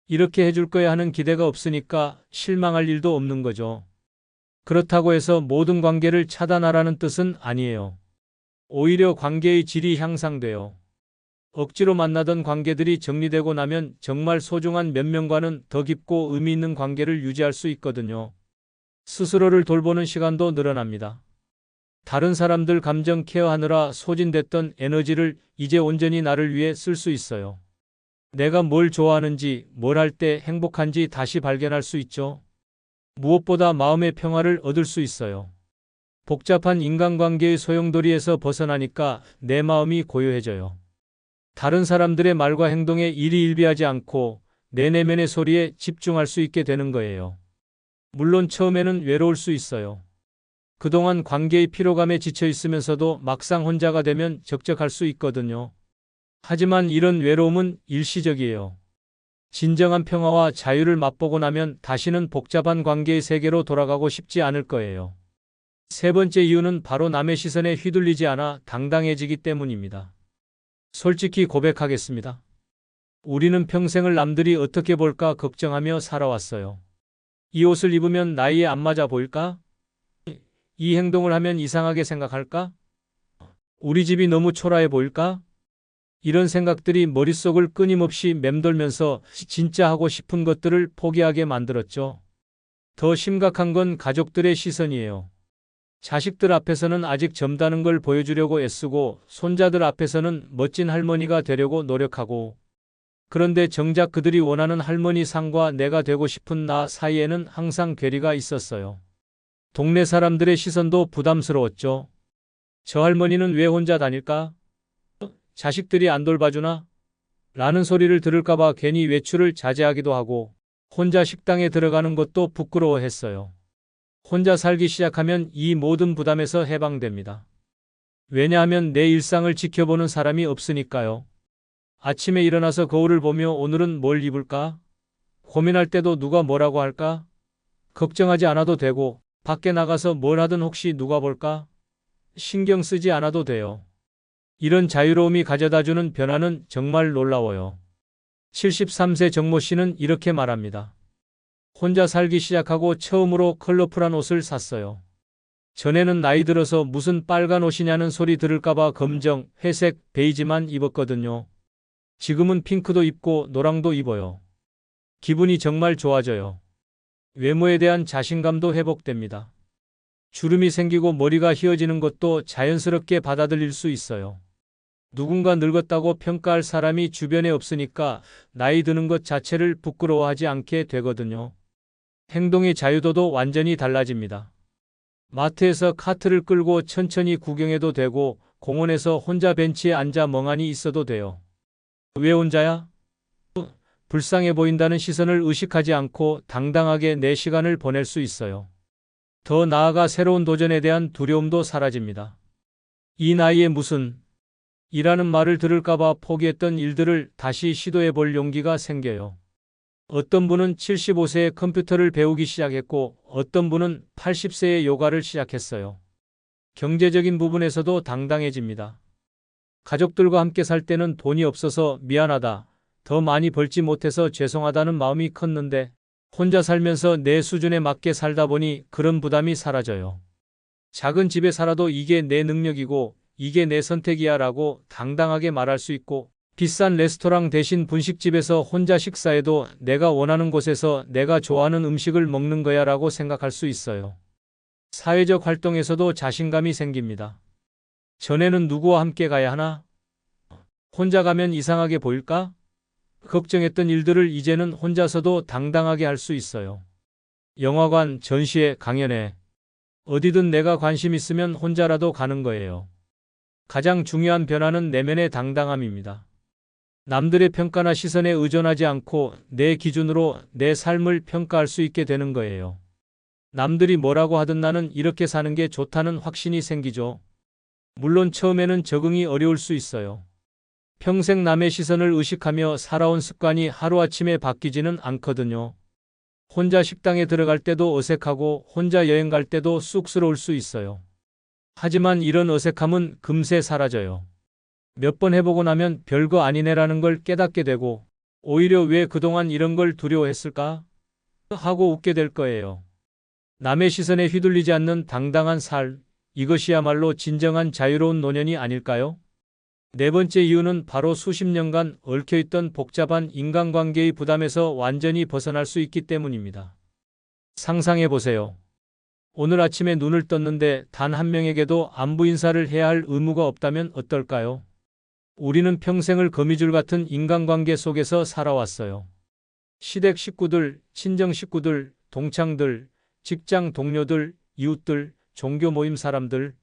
이렇게 해줄 거야 하는 기대가 없으니까 실망할 일도 없는 거죠. 그렇다고 해서 모든 관계를 차단하라는 뜻은 아니에요. 오히려 관계의 질이 향상돼요. 억지로 만나던 관계들이 정리되고 나면 정말 소중한 몇 명과는 더 깊고 의미 있는 관계를 유지할 수 있거든요. 스스로를 돌보는 시간도 늘어납니다. 다른 사람들 감정 케어하느라 소진됐던 에너지를 이제 온전히 나를 위해 쓸 수 있어요. 내가 뭘 좋아하는지, 뭘 할 때 행복한지 다시 발견할 수 있죠. 무엇보다 마음의 평화를 얻을 수 있어요. 복잡한 인간관계의 소용돌이에서 벗어나니까 내 마음이 고요해져요. 다른 사람들의 말과 행동에 일희일비하지 않고 내 내면의 소리에 집중할 수 있게 되는 거예요. 물론 처음에는 외로울 수 있어요. 그동안 관계의 피로감에 지쳐 있으면서도 막상 혼자가 되면 적적할 수 있거든요. 하지만 이런 외로움은 일시적이에요. 진정한 평화와 자유를 맛보고 나면 다시는 복잡한 관계의 세계로 돌아가고 싶지 않을 거예요. 세 번째 이유는 바로 남의 시선에 휘둘리지 않아 당당해지기 때문입니다. 솔직히 고백하겠습니다. 우리는 평생을 남들이 어떻게 볼까 걱정하며 살아왔어요. 이 옷을 입으면 나이에 안 맞아 보일까? 이 행동을 하면 이상하게 생각할까? 우리 집이 너무 초라해 보일까? 이런 생각들이 머릿속을 끊임없이 맴돌면서 진짜 하고 싶은 것들을 포기하게 만들었죠. 더 심각한 건 가족들의 시선이에요. 자식들 앞에서는 아직 젊다는 걸 보여주려고 애쓰고 손자들 앞에서는 멋진 할머니가 되려고 노력하고 그런데 정작 그들이 원하는 할머니 상과 내가 되고 싶은 나 사이에는 항상 괴리가 있었어요. 동네 사람들의 시선도 부담스러웠죠. 저 할머니는 왜 혼자 다닐까? 자식들이 안 돌봐주나? 라는 소리를 들을까봐 괜히 외출을 자제하기도 하고 혼자 식당에 들어가는 것도 부끄러워했어요. 혼자 살기 시작하면 이 모든 부담에서 해방됩니다. 왜냐하면 내 일상을 지켜보는 사람이 없으니까요. 아침에 일어나서 거울을 보며 오늘은 뭘 입을까? 고민할 때도 누가 뭐라고 할까? 걱정하지 않아도 되고 밖에 나가서 뭘 하든 혹시 누가 볼까? 신경 쓰지 않아도 돼요. 이런 자유로움이 가져다주는 변화는 정말 놀라워요. 73세 정모 씨는 이렇게 말합니다. 혼자 살기 시작하고 처음으로 컬러풀한 옷을 샀어요. 전에는 나이 들어서 무슨 빨간 옷이냐는 소리 들을까봐 검정, 회색, 베이지만 입었거든요. 지금은 핑크도 입고 노랑도 입어요. 기분이 정말 좋아져요. 외모에 대한 자신감도 회복됩니다. 주름이 생기고 머리가 휘어지는 것도 자연스럽게 받아들일 수 있어요. 누군가 늙었다고 평가할 사람이 주변에 없으니까 나이 드는 것 자체를 부끄러워하지 않게 되거든요. 행동의 자유도도 완전히 달라집니다. 마트에서 카트를 끌고 천천히 구경해도 되고 공원에서 혼자 벤치에 앉아 멍하니 있어도 돼요. 왜 혼자야? 불쌍해 보인다는 시선을 의식하지 않고 당당하게 내 시간을 보낼 수 있어요. 더 나아가 새로운 도전에 대한 두려움도 사라집니다. 이 나이에 무슨 이라는 말을 들을까봐 포기했던 일들을 다시 시도해 볼 용기가 생겨요. 어떤 분은 75세에 컴퓨터를 배우기 시작했고 어떤 분은 80세에 요가를 시작했어요. 경제적인 부분에서도 당당해집니다. 가족들과 함께 살 때는 돈이 없어서 미안하다, 더 많이 벌지 못해서 죄송하다는 마음이 컸는데 혼자 살면서 내 수준에 맞게 살다 보니 그런 부담이 사라져요. 작은 집에 살아도 이게 내 능력이고 이게 내 선택이야 라고 당당하게 말할 수 있고 비싼 레스토랑 대신 분식집에서 혼자 식사해도 내가 원하는 곳에서 내가 좋아하는 음식을 먹는 거야 라고 생각할 수 있어요. 사회적 활동에서도 자신감이 생깁니다. 전에는 누구와 함께 가야 하나? 혼자 가면 이상하게 보일까? 걱정했던 일들을 이제는 혼자서도 당당하게 할 수 있어요. 영화관, 전시회, 강연회. 어디든 내가 관심 있으면 혼자라도 가는 거예요. 가장 중요한 변화는 내면의 당당함입니다. 남들의 평가나 시선에 의존하지 않고 내 기준으로 내 삶을 평가할 수 있게 되는 거예요. 남들이 뭐라고 하든 나는 이렇게 사는 게 좋다는 확신이 생기죠. 물론 처음에는 적응이 어려울 수 있어요. 평생 남의 시선을 의식하며 살아온 습관이 하루아침에 바뀌지는 않거든요. 혼자 식당에 들어갈 때도 어색하고 혼자 여행 갈 때도 쑥스러울 수 있어요. 하지만 이런 어색함은 금세 사라져요. 몇 번 해보고 나면 별거 아니네라는 걸 깨닫게 되고 오히려 왜 그동안 이런 걸 두려워했을까? 하고 웃게 될 거예요. 남의 시선에 휘둘리지 않는 당당한 삶, 이것이야말로 진정한 자유로운 노년이 아닐까요? 네 번째 이유는 바로 수십 년간 얽혀있던 복잡한 인간관계의 부담에서 완전히 벗어날 수 있기 때문입니다. 상상해 보세요. 오늘 아침에 눈을 떴는데 단 한 명에게도 안부 인사를 해야 할 의무가 없다면 어떨까요? 우리는 평생을 거미줄 같은 인간관계 속에서 살아왔어요. 시댁 식구들, 친정 식구들, 동창들, 직장 동료들, 이웃들, 종교 모임 사람들.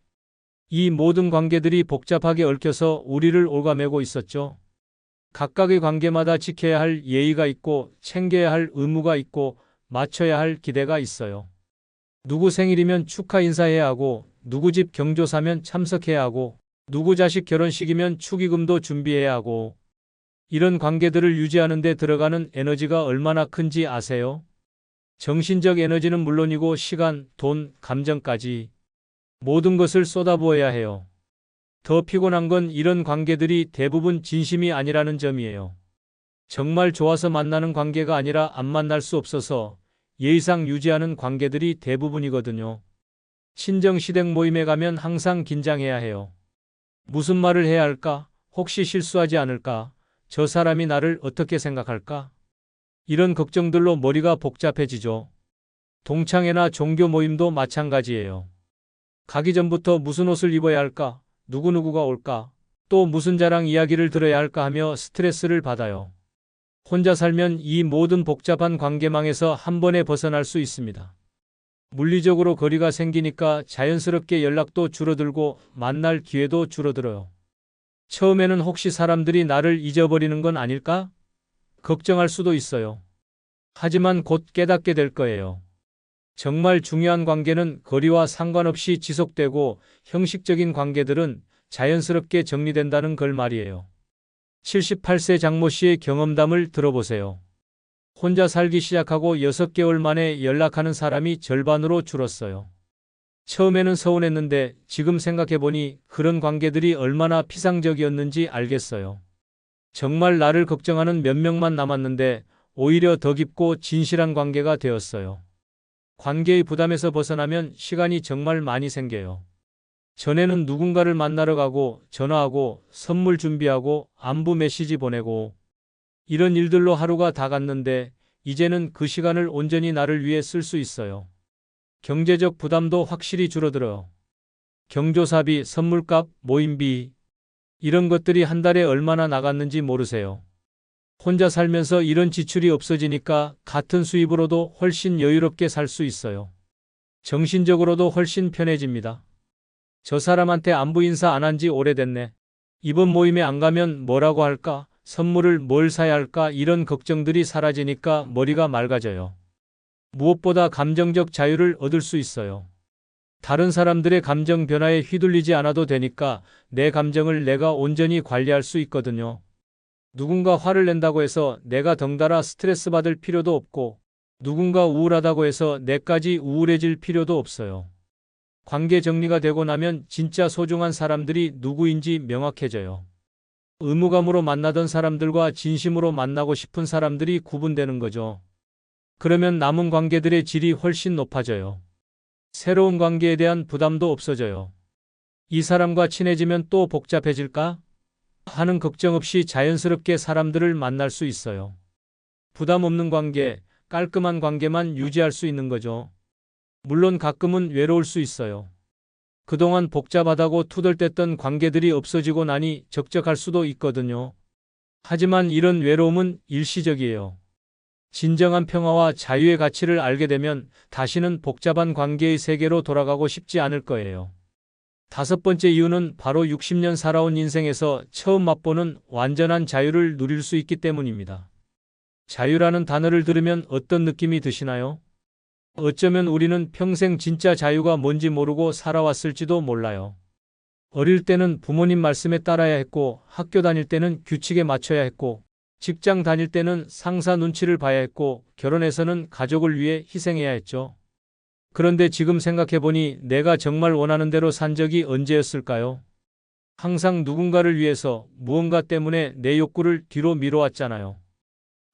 이 모든 관계들이 복잡하게 얽혀서 우리를 옭아매고 있었죠. 각각의 관계마다 지켜야 할 예의가 있고 챙겨야 할 의무가 있고 맞춰야 할 기대가 있어요. 누구 생일이면 축하 인사해야 하고 누구 집 경조사면 참석해야 하고 누구 자식 결혼식이면 축의금도 준비해야 하고 이런 관계들을 유지하는 데 들어가는 에너지가 얼마나 큰지 아세요? 정신적 에너지는 물론이고 시간, 돈, 감정까지 모든 것을 쏟아부어야 해요. 더 피곤한 건 이런 관계들이 대부분 진심이 아니라는 점이에요. 정말 좋아서 만나는 관계가 아니라 안 만날 수 없어서 예의상 유지하는 관계들이 대부분이거든요. 친정 시댁 모임에 가면 항상 긴장해야 해요. 무슨 말을 해야 할까? 혹시 실수하지 않을까? 저 사람이 나를 어떻게 생각할까? 이런 걱정들로 머리가 복잡해지죠. 동창회나 종교 모임도 마찬가지예요. 가기 전부터 무슨 옷을 입어야 할까? 누구누구가 올까? 또 무슨 자랑 이야기를 들어야 할까 하며 스트레스를 받아요. 혼자 살면 이 모든 복잡한 관계망에서 한 번에 벗어날 수 있습니다. 물리적으로 거리가 생기니까 자연스럽게 연락도 줄어들고 만날 기회도 줄어들어요. 처음에는 혹시 사람들이 나를 잊어버리는 건 아닐까? 걱정할 수도 있어요. 하지만 곧 깨닫게 될 거예요. 정말 중요한 관계는 거리와 상관없이 지속되고 형식적인 관계들은 자연스럽게 정리된다는 걸 말이에요. 78세 장모 씨의 경험담을 들어보세요. 혼자 살기 시작하고 6개월 만에 연락하는 사람이 절반으로 줄었어요. 처음에는 서운했는데 지금 생각해보니 그런 관계들이 얼마나 피상적이었는지 알겠어요. 정말 나를 걱정하는 몇 명만 남았는데 오히려 더 깊고 진실한 관계가 되었어요. 관계의 부담에서 벗어나면 시간이 정말 많이 생겨요. 전에는 누군가를 만나러 가고 전화하고 선물 준비하고 안부 메시지 보내고 이런 일들로 하루가 다 갔는데 이제는 그 시간을 온전히 나를 위해 쓸 수 있어요. 경제적 부담도 확실히 줄어들어요. 경조사비, 선물값, 모임비 이런 것들이 한 달에 얼마나 나갔는지 모르세요. 혼자 살면서 이런 지출이 없어지니까 같은 수입으로도 훨씬 여유롭게 살 수 있어요. 정신적으로도 훨씬 편해집니다. 저 사람한테 안부 인사 안 한 지 오래됐네. 이번 모임에 안 가면 뭐라고 할까? 선물을 뭘 사야 할까? 이런 걱정들이 사라지니까 머리가 맑아져요. 무엇보다 감정적 자유를 얻을 수 있어요. 다른 사람들의 감정 변화에 휘둘리지 않아도 되니까 내 감정을 내가 온전히 관리할 수 있거든요. 누군가 화를 낸다고 해서 내가 덩달아 스트레스 받을 필요도 없고 누군가 우울하다고 해서 내까지 우울해질 필요도 없어요. 관계 정리가 되고 나면 진짜 소중한 사람들이 누구인지 명확해져요. 의무감으로 만나던 사람들과 진심으로 만나고 싶은 사람들이 구분되는 거죠. 그러면 남은 관계들의 질이 훨씬 높아져요. 새로운 관계에 대한 부담도 없어져요. 이 사람과 친해지면 또 복잡해질까? 하는 걱정 없이 자연스럽게 사람들을 만날 수 있어요. 부담 없는 관계, 깔끔한 관계만 유지할 수 있는 거죠. 물론 가끔은 외로울 수 있어요. 그동안 복잡하다고 투덜댔던 관계들이 없어지고 나니 적적할 수도 있거든요. 하지만 이런 외로움은 일시적이에요. 진정한 평화와 자유의 가치를 알게 되면 다시는 복잡한 관계의 세계로 돌아가고 싶지 않을 거예요. 5번째 이유는 바로 60년 살아온 인생에서 처음 맛보는 완전한 자유를 누릴 수 있기 때문입니다. 자유라는 단어를 들으면 어떤 느낌이 드시나요? 어쩌면 우리는 평생 진짜 자유가 뭔지 모르고 살아왔을지도 몰라요. 어릴 때는 부모님 말씀에 따라야 했고, 학교 다닐 때는 규칙에 맞춰야 했고, 직장 다닐 때는 상사 눈치를 봐야 했고, 결혼해서는 가족을 위해 희생해야 했죠. 그런데 지금 생각해보니 내가 정말 원하는 대로 산 적이 언제였을까요? 항상 누군가를 위해서 무언가 때문에 내 욕구를 뒤로 미뤄왔잖아요.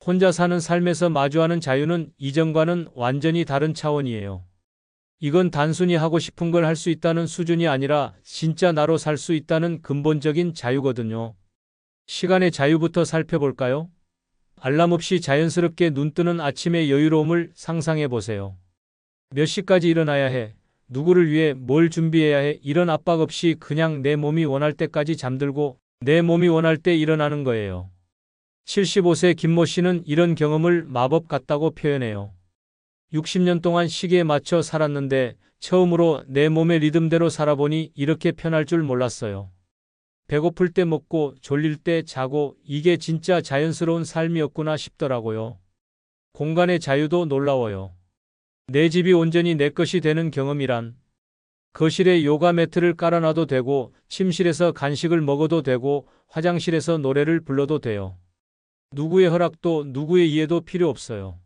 혼자 사는 삶에서 마주하는 자유는 이전과는 완전히 다른 차원이에요. 이건 단순히 하고 싶은 걸 할 수 있다는 수준이 아니라 진짜 나로 살 수 있다는 근본적인 자유거든요. 시간의 자유부터 살펴볼까요? 알람 없이 자연스럽게 눈 뜨는 아침의 여유로움을 상상해 보세요. 몇 시까지 일어나야 해? 누구를 위해 뭘 준비해야 해? 이런 압박 없이 그냥 내 몸이 원할 때까지 잠들고 내 몸이 원할 때 일어나는 거예요. 75세 김모 씨는 이런 경험을 마법 같다고 표현해요. 60년 동안 시계에 맞춰 살았는데 처음으로 내 몸의 리듬대로 살아보니 이렇게 편할 줄 몰랐어요. 배고플 때 먹고 졸릴 때 자고 이게 진짜 자연스러운 삶이었구나 싶더라고요. 공간의 자유도 놀라워요. 내 집이 온전히 내 것이 되는 경험이란 거실에 요가 매트를 깔아놔도 되고 침실에서 간식을 먹어도 되고 화장실에서 노래를 불러도 돼요. 누구의 허락도 누구의 이해도 필요 없어요.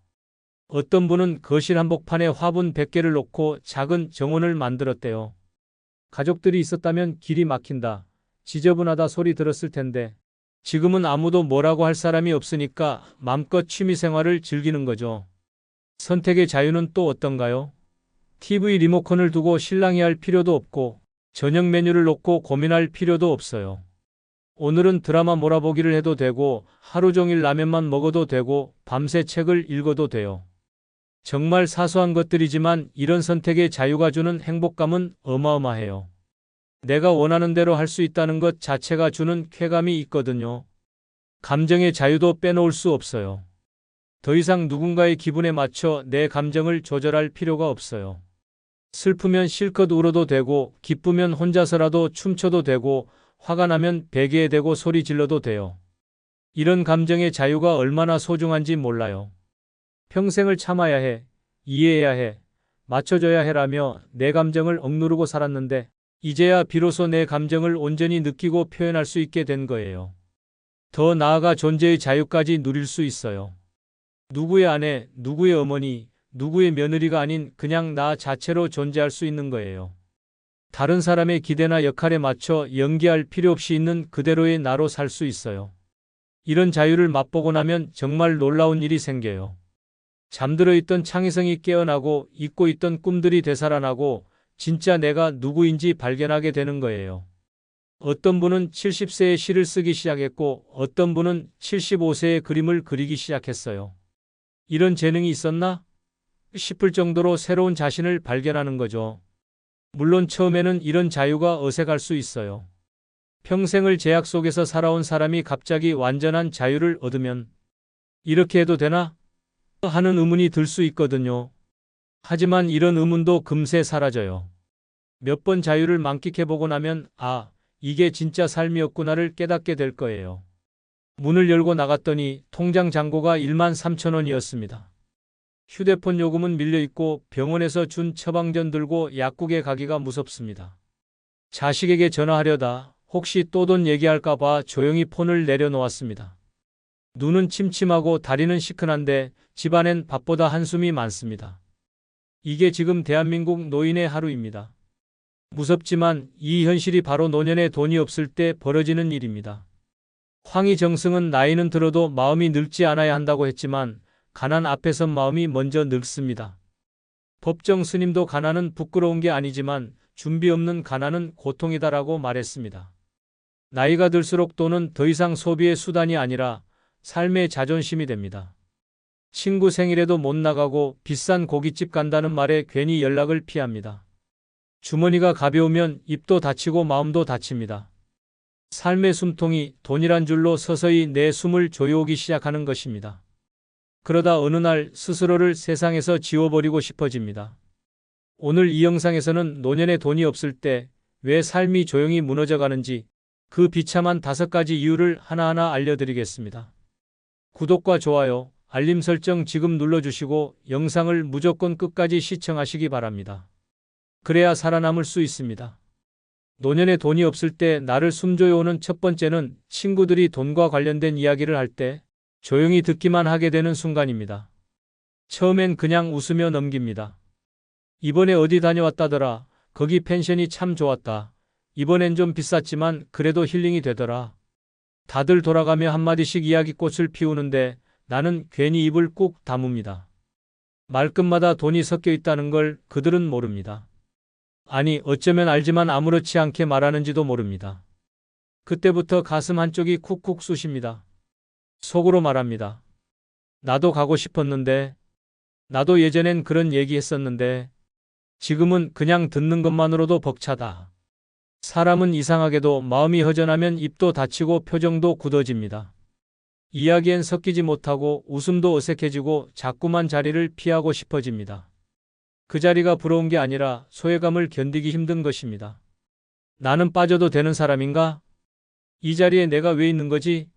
어떤 분은 거실 한복판에 화분 100개를 놓고 작은 정원을 만들었대요. 가족들이 있었다면 길이 막힌다, 지저분하다 소리 들었을 텐데 지금은 아무도 뭐라고 할 사람이 없으니까 맘껏 취미생활을 즐기는 거죠. 선택의 자유는 또 어떤가요? TV 리모컨을 두고 실랑이 할 필요도 없고 저녁 메뉴를 놓고 고민할 필요도 없어요. 오늘은 드라마 몰아보기를 해도 되고 하루 종일 라면만 먹어도 되고 밤새 책을 읽어도 돼요. 정말 사소한 것들이지만 이런 선택의 자유가 주는 행복감은 어마어마해요. 내가 원하는 대로 할 수 있다는 것 자체가 주는 쾌감이 있거든요. 감정의 자유도 빼놓을 수 없어요. 더 이상 누군가의 기분에 맞춰 내 감정을 조절할 필요가 없어요. 슬프면 실컷 울어도 되고, 기쁘면 혼자서라도 춤춰도 되고, 화가 나면 베개에 대고 소리 질러도 돼요. 이런 감정의 자유가 얼마나 소중한지 몰라요. 평생을 참아야 해, 이해해야 해, 맞춰줘야 해라며 내 감정을 억누르고 살았는데, 이제야 비로소 내 감정을 온전히 느끼고 표현할 수 있게 된 거예요. 더 나아가 존재의 자유까지 누릴 수 있어요. 누구의 아내, 누구의 어머니, 누구의 며느리가 아닌 그냥 나 자체로 존재할 수 있는 거예요. 다른 사람의 기대나 역할에 맞춰 연기할 필요 없이 있는 그대로의 나로 살 수 있어요. 이런 자유를 맛보고 나면 정말 놀라운 일이 생겨요. 잠들어 있던 창의성이 깨어나고 잊고 있던 꿈들이 되살아나고 진짜 내가 누구인지 발견하게 되는 거예요. 어떤 분은 70세에 시를 쓰기 시작했고 어떤 분은 75세에 그림을 그리기 시작했어요. 이런 재능이 있었나? 싶을 정도로 새로운 자신을 발견하는 거죠. 물론 처음에는 이런 자유가 어색할 수 있어요. 평생을 제약 속에서 살아온 사람이 갑자기 완전한 자유를 얻으면 이렇게 해도 되나? 하는 의문이 들 수 있거든요. 하지만 이런 의문도 금세 사라져요. 몇 번 자유를 만끽해보고 나면 이게 진짜 삶이었구나를 깨닫게 될 거예요. 문을 열고 나갔더니 통장 잔고가 13,000원이었습니다. 휴대폰 요금은 밀려있고 병원에서 준 처방전 들고 약국에 가기가 무섭습니다. 자식에게 전화하려다 혹시 또 돈 얘기할까 봐 조용히 폰을 내려놓았습니다. 눈은 침침하고 다리는 시큰한데 집안엔 밥보다 한숨이 많습니다. 이게 지금 대한민국 노인의 하루입니다. 무섭지만 이 현실이 바로 노년에 돈이 없을 때 벌어지는 일입니다. 황희정승은 나이는 들어도 마음이 늙지 않아야 한다고 했지만 가난 앞에선 마음이 먼저 늙습니다. 법정 스님도 가난은 부끄러운 게 아니지만 준비 없는 가난은 고통이다라고 말했습니다. 나이가 들수록 돈은 더 이상 소비의 수단이 아니라 삶의 자존심이 됩니다. 친구 생일에도 못 나가고 비싼 고깃집 간다는 말에 괜히 연락을 피합니다. 주머니가 가벼우면 입도 다치고 마음도 다칩니다. 삶의 숨통이 돈이란 줄로 서서히 내 숨을 조여오기 시작하는 것입니다. 그러다 어느 날 스스로를 세상에서 지워버리고 싶어집니다. 오늘 이 영상에서는 노년에 돈이 없을 때 왜 삶이 조용히 무너져 가는지 그 비참한 5가지 이유를 하나하나 알려드리겠습니다. 구독과 좋아요, 알림 설정 지금 눌러주시고 영상을 무조건 끝까지 시청하시기 바랍니다. 그래야 살아남을 수 있습니다. 노년에 돈이 없을 때 나를 숨조여오는 첫 번째는 친구들이 돈과 관련된 이야기를 할 때 조용히 듣기만 하게 되는 순간입니다. 처음엔 그냥 웃으며 넘깁니다. 이번에 어디 다녀왔다더라. 거기 펜션이 참 좋았다. 이번엔 좀 비쌌지만 그래도 힐링이 되더라. 다들 돌아가며 한마디씩 이야기꽃을 피우는데 나는 괜히 입을 꾹 다뭅니다. 말끝마다 돈이 섞여 있다는 걸 그들은 모릅니다. 아니, 어쩌면 알지만 아무렇지 않게 말하는지도 모릅니다. 그때부터 가슴 한쪽이 쿡쿡 쑤십니다. 속으로 말합니다. 나도 가고 싶었는데, 나도 예전엔 그런 얘기 했었는데, 지금은 그냥 듣는 것만으로도 벅차다. 사람은 이상하게도 마음이 허전하면 입도 다치고 표정도 굳어집니다. 이야기엔 섞이지 못하고 웃음도 어색해지고 자꾸만 자리를 피하고 싶어집니다. 그 자리가 부러운 게 아니라 소외감을 견디기 힘든 것입니다. 나는 빠져도 되는 사람인가? 이 자리에 내가 왜 있는 거지?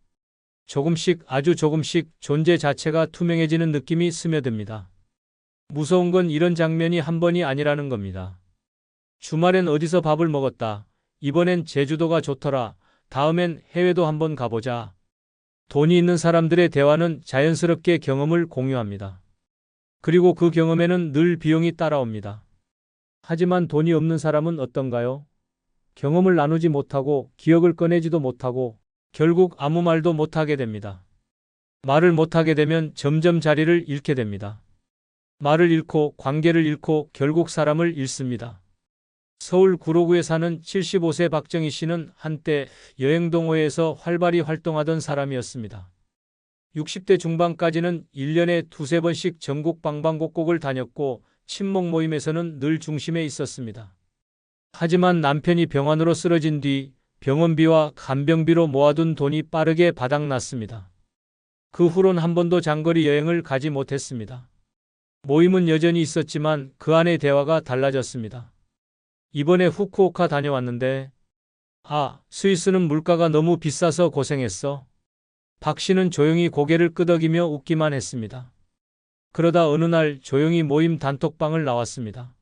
조금씩, 아주 조금씩 존재 자체가 투명해지는 느낌이 스며듭니다. 무서운 건 이런 장면이 한 번이 아니라는 겁니다. 주말엔 어디서 밥을 먹었다. 이번엔 제주도가 좋더라. 다음엔 해외도 한번 가보자. 돈이 있는 사람들의 대화는 자연스럽게 경험을 공유합니다. 그리고 그 경험에는 늘 비용이 따라옵니다. 하지만 돈이 없는 사람은 어떤가요? 경험을 나누지 못하고 기억을 꺼내지도 못하고 결국 아무 말도 못하게 됩니다. 말을 못하게 되면 점점 자리를 잃게 됩니다. 말을 잃고 관계를 잃고 결국 사람을 잃습니다. 서울 구로구에 사는 75세 박정희 씨는 한때 여행동호회에서 활발히 활동하던 사람이었습니다. 60대 중반까지는 1년에 두세 번씩 전국 방방곡곡을 다녔고 친목 모임에서는 늘 중심에 있었습니다. 하지만 남편이 병환으로 쓰러진 뒤 병원비와 간병비로 모아둔 돈이 빠르게 바닥났습니다. 그 후론 한 번도 장거리 여행을 가지 못했습니다. 모임은 여전히 있었지만 그 안의 대화가 달라졌습니다. 이번에 후쿠오카 다녀왔는데 스위스는 물가가 너무 비싸서 고생했어. 박 씨는 조용히 고개를 끄덕이며 웃기만 했습니다. 그러다 어느 날 조용히 모임 단톡방을 나왔습니다.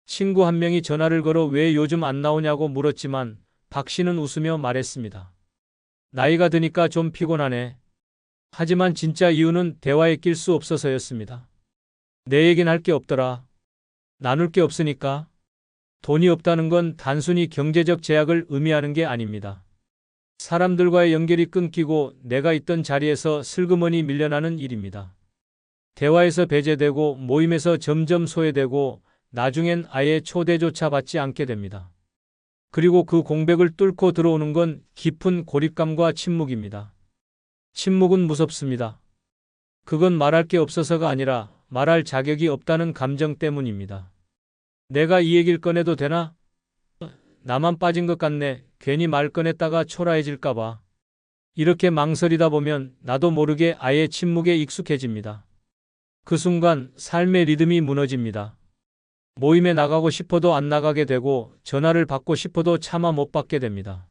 친구 한 명이 전화를 걸어 왜 요즘 안 나오냐고 물었지만 박 씨는 웃으며 말했습니다. 나이가 드니까 좀 피곤하네. 하지만 진짜 이유는 대화에 낄 수 없어서였습니다. 내 얘긴 할 게 없더라. 나눌 게 없으니까. 돈이 없다는 건 단순히 경제적 제약을 의미하는 게 아닙니다. 사람들과의 연결이 끊기고 내가 있던 자리에서 슬그머니 밀려나는 일입니다. 대화에서 배제되고 모임에서 점점 소외되고 나중엔 아예 초대조차 받지 않게 됩니다. 그리고 그 공백을 뚫고 들어오는 건 깊은 고립감과 침묵입니다. 침묵은 무섭습니다. 그건 말할 게 없어서가 아니라 말할 자격이 없다는 감정 때문입니다. 내가 이 얘기를 꺼내도 되나? 나만 빠진 것 같네. 괜히 말 꺼냈다가 초라해질까 봐. 이렇게 망설이다 보면 나도 모르게 아예 침묵에 익숙해집니다. 그 순간 삶의 리듬이 무너집니다. 모임에 나가고 싶어도 안 나가게 되고 전화를 받고 싶어도 차마 못 받게 됩니다.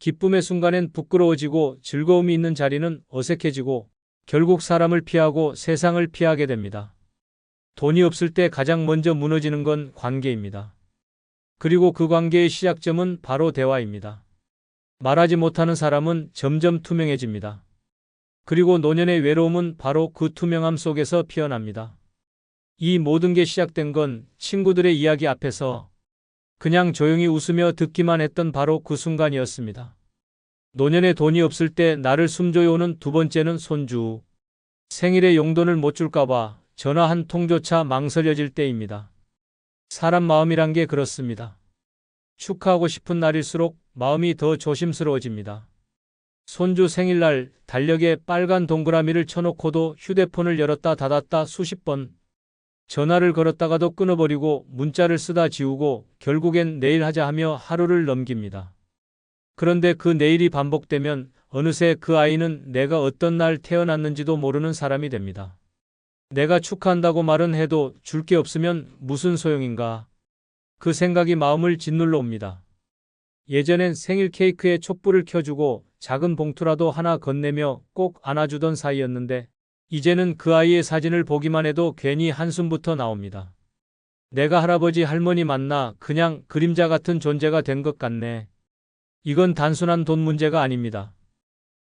기쁨의 순간엔 부끄러워지고 즐거움이 있는 자리는 어색해지고 결국 사람을 피하고 세상을 피하게 됩니다. 돈이 없을 때 가장 먼저 무너지는 건 관계입니다. 그리고 그 관계의 시작점은 바로 대화입니다. 말하지 못하는 사람은 점점 투명해집니다. 그리고 노년의 외로움은 바로 그 투명함 속에서 피어납니다. 이 모든 게 시작된 건 친구들의 이야기 앞에서 그냥 조용히 웃으며 듣기만 했던 바로 그 순간이었습니다. 노년에 돈이 없을 때 나를 숨조여오는 두 번째는 손주. 생일에 용돈을 못 줄까봐 전화 한 통조차 망설여질 때입니다. 사람 마음이란 게 그렇습니다. 축하하고 싶은 날일수록 마음이 더 조심스러워집니다. 손주 생일날 달력에 빨간 동그라미를 쳐놓고도 휴대폰을 열었다 닫았다 수십 번. 전화를 걸었다가도 끊어버리고 문자를 쓰다 지우고 결국엔 내일 하자 하며 하루를 넘깁니다. 그런데 그 내일이 반복되면 어느새 그 아이는 내가 어떤 날 태어났는지도 모르는 사람이 됩니다. 내가 축하한다고 말은 해도 줄 게 없으면 무슨 소용인가. 그 생각이 마음을 짓눌러 옵니다. 예전엔 생일 케이크에 촛불을 켜주고 작은 봉투라도 하나 건네며 꼭 안아주던 사이였는데 이제는 그 아이의 사진을 보기만 해도 괜히 한숨부터 나옵니다. 내가 할아버지 할머니 만나 그냥 그림자 같은 존재가 된 것 같네. 이건 단순한 돈 문제가 아닙니다.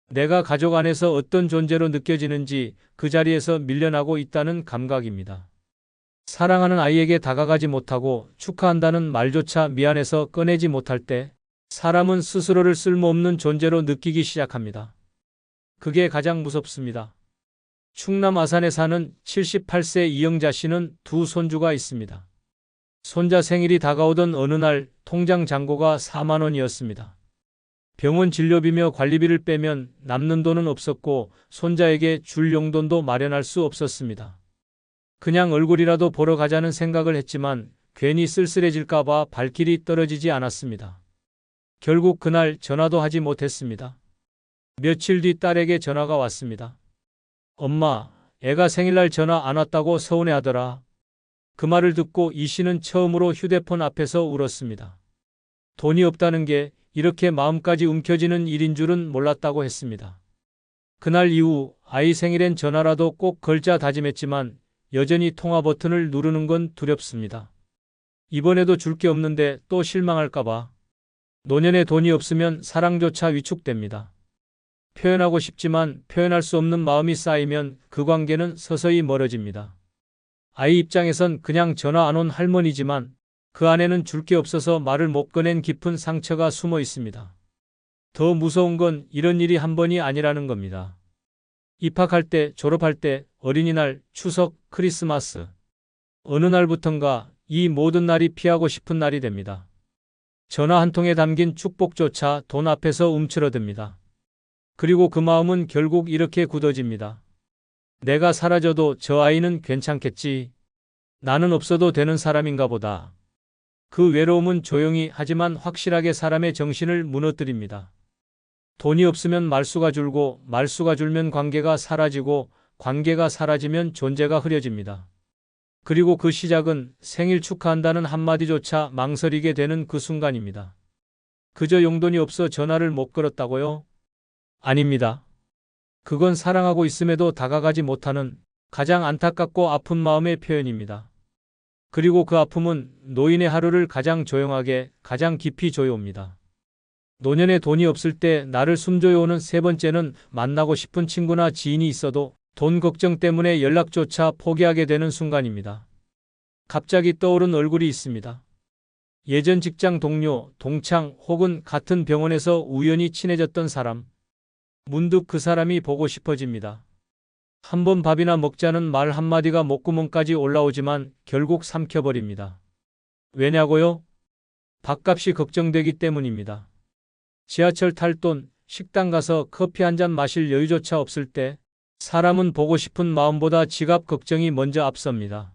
내가 가족 안에서 어떤 존재로 느껴지는지 그 자리에서 밀려나고 있다는 감각입니다. 사랑하는 아이에게 다가가지 못하고 축하한다는 말조차 미안해서 꺼내지 못할 때 사람은 스스로를 쓸모없는 존재로 느끼기 시작합니다. 그게 가장 무섭습니다. 충남 아산에 사는 78세 이영자 씨는 두 손주가 있습니다. 손자 생일이 다가오던 어느 날 통장 잔고가 4만 원이었습니다. 병원 진료비며 관리비를 빼면 남는 돈은 없었고 손자에게 줄 용돈도 마련할 수 없었습니다. 그냥 얼굴이라도 보러 가자는 생각을 했지만 괜히 쓸쓸해질까 봐 발길이 떨어지지 않았습니다. 결국 그날 전화도 하지 못했습니다. 며칠 뒤 딸에게 전화가 왔습니다. 엄마, 애가 생일날 전화 안 왔다고 서운해하더라. 그 말을 듣고 이 씨는 처음으로 휴대폰 앞에서 울었습니다. 돈이 없다는 게 이렇게 마음까지 움켜쥐는 일인 줄은 몰랐다고 했습니다. 그날 이후 아이 생일엔 전화라도 꼭 걸자 다짐했지만 여전히 통화 버튼을 누르는 건 두렵습니다. 이번에도 줄 게 없는데 또 실망할까 봐. 노년에 돈이 없으면 사랑조차 위축됩니다. 표현하고 싶지만 표현할 수 없는 마음이 쌓이면 그 관계는 서서히 멀어집니다. 아이 입장에선 그냥 전화 안 온 할머니지만 그 안에는 줄 게 없어서 말을 못 꺼낸 깊은 상처가 숨어 있습니다. 더 무서운 건 이런 일이 한 번이 아니라는 겁니다. 입학할 때, 졸업할 때, 어린이날, 추석, 크리스마스. 어느 날부턴가 이 모든 날이 피하고 싶은 날이 됩니다. 전화 한 통에 담긴 축복조차 돈 앞에서 움츠러듭니다. 그리고 그 마음은 결국 이렇게 굳어집니다. 내가 사라져도 저 아이는 괜찮겠지. 나는 없어도 되는 사람인가 보다. 그 외로움은 조용히 하지만 확실하게 사람의 정신을 무너뜨립니다. 돈이 없으면 말수가 줄고 말수가 줄면 관계가 사라지고 관계가 사라지면 존재가 흐려집니다. 그리고 그 시작은 생일 축하한다는 한마디조차 망설이게 되는 그 순간입니다. 그저 용돈이 없어 전화를 못 걸었다고요? 아닙니다. 그건 사랑하고 있음에도 다가가지 못하는 가장 안타깝고 아픈 마음의 표현입니다. 그리고 그 아픔은 노인의 하루를 가장 조용하게, 가장 깊이 조여옵니다. 노년에 돈이 없을 때 나를 숨조여오는 세 번째는 만나고 싶은 친구나 지인이 있어도 돈 걱정 때문에 연락조차 포기하게 되는 순간입니다. 갑자기 떠오른 얼굴이 있습니다. 예전 직장 동료, 동창 혹은 같은 병원에서 우연히 친해졌던 사람. 문득 그 사람이 보고 싶어집니다. 한번 밥이나 먹자는 말 한마디가 목구멍까지 올라오지만 결국 삼켜버립니다. 왜냐고요? 밥값이 걱정되기 때문입니다. 지하철 탈 돈, 식당 가서 커피 한 잔 마실 여유조차 없을 때 사람은 보고 싶은 마음보다 지갑 걱정이 먼저 앞섭니다.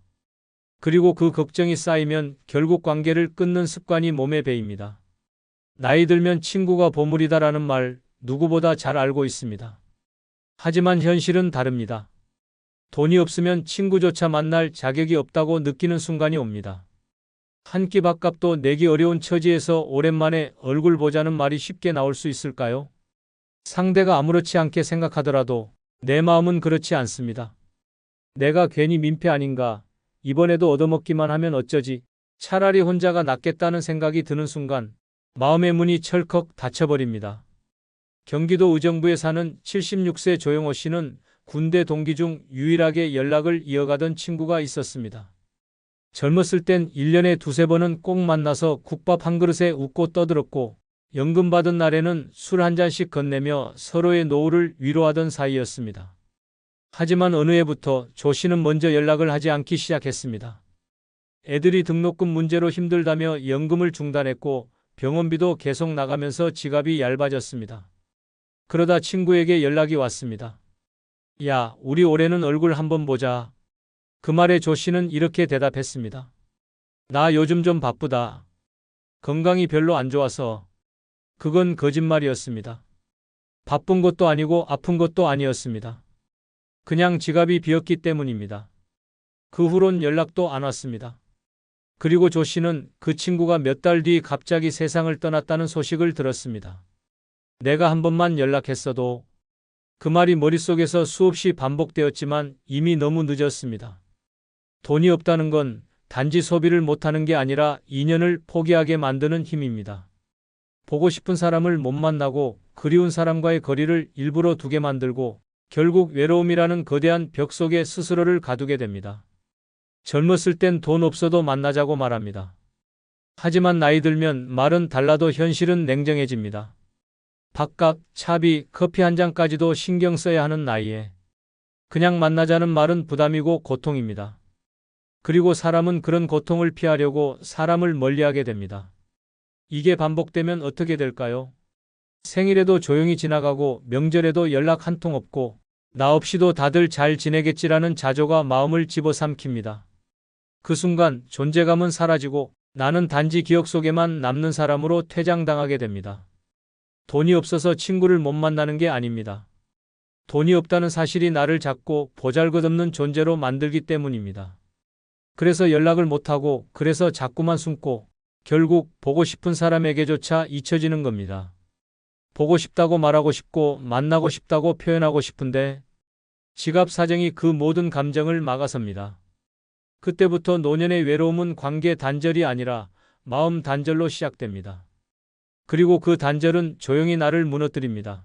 그리고 그 걱정이 쌓이면 결국 관계를 끊는 습관이 몸에 배입니다. 나이 들면 친구가 보물이다라는 말 누구보다 잘 알고 있습니다. 하지만 현실은 다릅니다. 돈이 없으면 친구조차 만날 자격이 없다고 느끼는 순간이 옵니다. 한 끼 밥값도 내기 어려운 처지에서 오랜만에 얼굴 보자는 말이 쉽게 나올 수 있을까요? 상대가 아무렇지 않게 생각하더라도 내 마음은 그렇지 않습니다. 내가 괜히 민폐 아닌가, 이번에도 얻어먹기만 하면 어쩌지, 차라리 혼자가 낫겠다는 생각이 드는 순간 마음의 문이 철컥 닫혀버립니다. 경기도 의정부에 사는 76세 조영호 씨는 군대 동기 중 유일하게 연락을 이어가던 친구가 있었습니다. 젊었을 땐 1년에 두세 번은 꼭 만나서 국밥 한 그릇에 웃고 떠들었고 연금 받은 날에는 술 한 잔씩 건네며 서로의 노후를 위로하던 사이였습니다. 하지만 어느 해부터 조 씨는 먼저 연락을 하지 않기 시작했습니다. 애들이 등록금 문제로 힘들다며 연금을 중단했고 병원비도 계속 나가면서 지갑이 얇아졌습니다. 그러다 친구에게 연락이 왔습니다. 야, 우리 올해는 얼굴 한번 보자. 그 말에 조 씨는 이렇게 대답했습니다. 나 요즘 좀 바쁘다. 건강이 별로 안 좋아서. 그건 거짓말이었습니다. 바쁜 것도 아니고 아픈 것도 아니었습니다. 그냥 지갑이 비었기 때문입니다. 그 후론 연락도 안 왔습니다. 그리고 조 씨는 그 친구가 몇 달 뒤 갑자기 세상을 떠났다는 소식을 들었습니다. 내가 한 번만 연락했어도. 그 말이 머릿속에서 수없이 반복되었지만 이미 너무 늦었습니다. 돈이 없다는 건 단지 소비를 못하는 게 아니라 인연을 포기하게 만드는 힘입니다. 보고 싶은 사람을 못 만나고 그리운 사람과의 거리를 일부러 두게 만들고 결국 외로움이라는 거대한 벽 속에 스스로를 가두게 됩니다. 젊었을 땐 돈 없어도 만나자고 말합니다. 하지만 나이 들면 말은 달라도 현실은 냉정해집니다. 밥값, 차비, 커피 한 잔까지도 신경 써야 하는 나이에 그냥 만나자는 말은 부담이고 고통입니다. 그리고 사람은 그런 고통을 피하려고 사람을 멀리하게 됩니다. 이게 반복되면 어떻게 될까요? 생일에도 조용히 지나가고 명절에도 연락 한 통 없고 나 없이도 다들 잘 지내겠지라는 자조가 마음을 집어삼킵니다. 그 순간 존재감은 사라지고 나는 단지 기억 속에만 남는 사람으로 퇴장당하게 됩니다. 돈이 없어서 친구를 못 만나는 게 아닙니다. 돈이 없다는 사실이 나를 작고 보잘것없는 존재로 만들기 때문입니다. 그래서 연락을 못하고 그래서 자꾸만 숨고 결국 보고 싶은 사람에게조차 잊혀지는 겁니다. 보고 싶다고 말하고 싶고 만나고 싶다고 표현하고 싶은데 지갑 사정이 그 모든 감정을 막아섭니다. 그때부터 노년의 외로움은 관계 단절이 아니라 마음 단절로 시작됩니다. 그리고 그 단절은 조용히 나를 무너뜨립니다.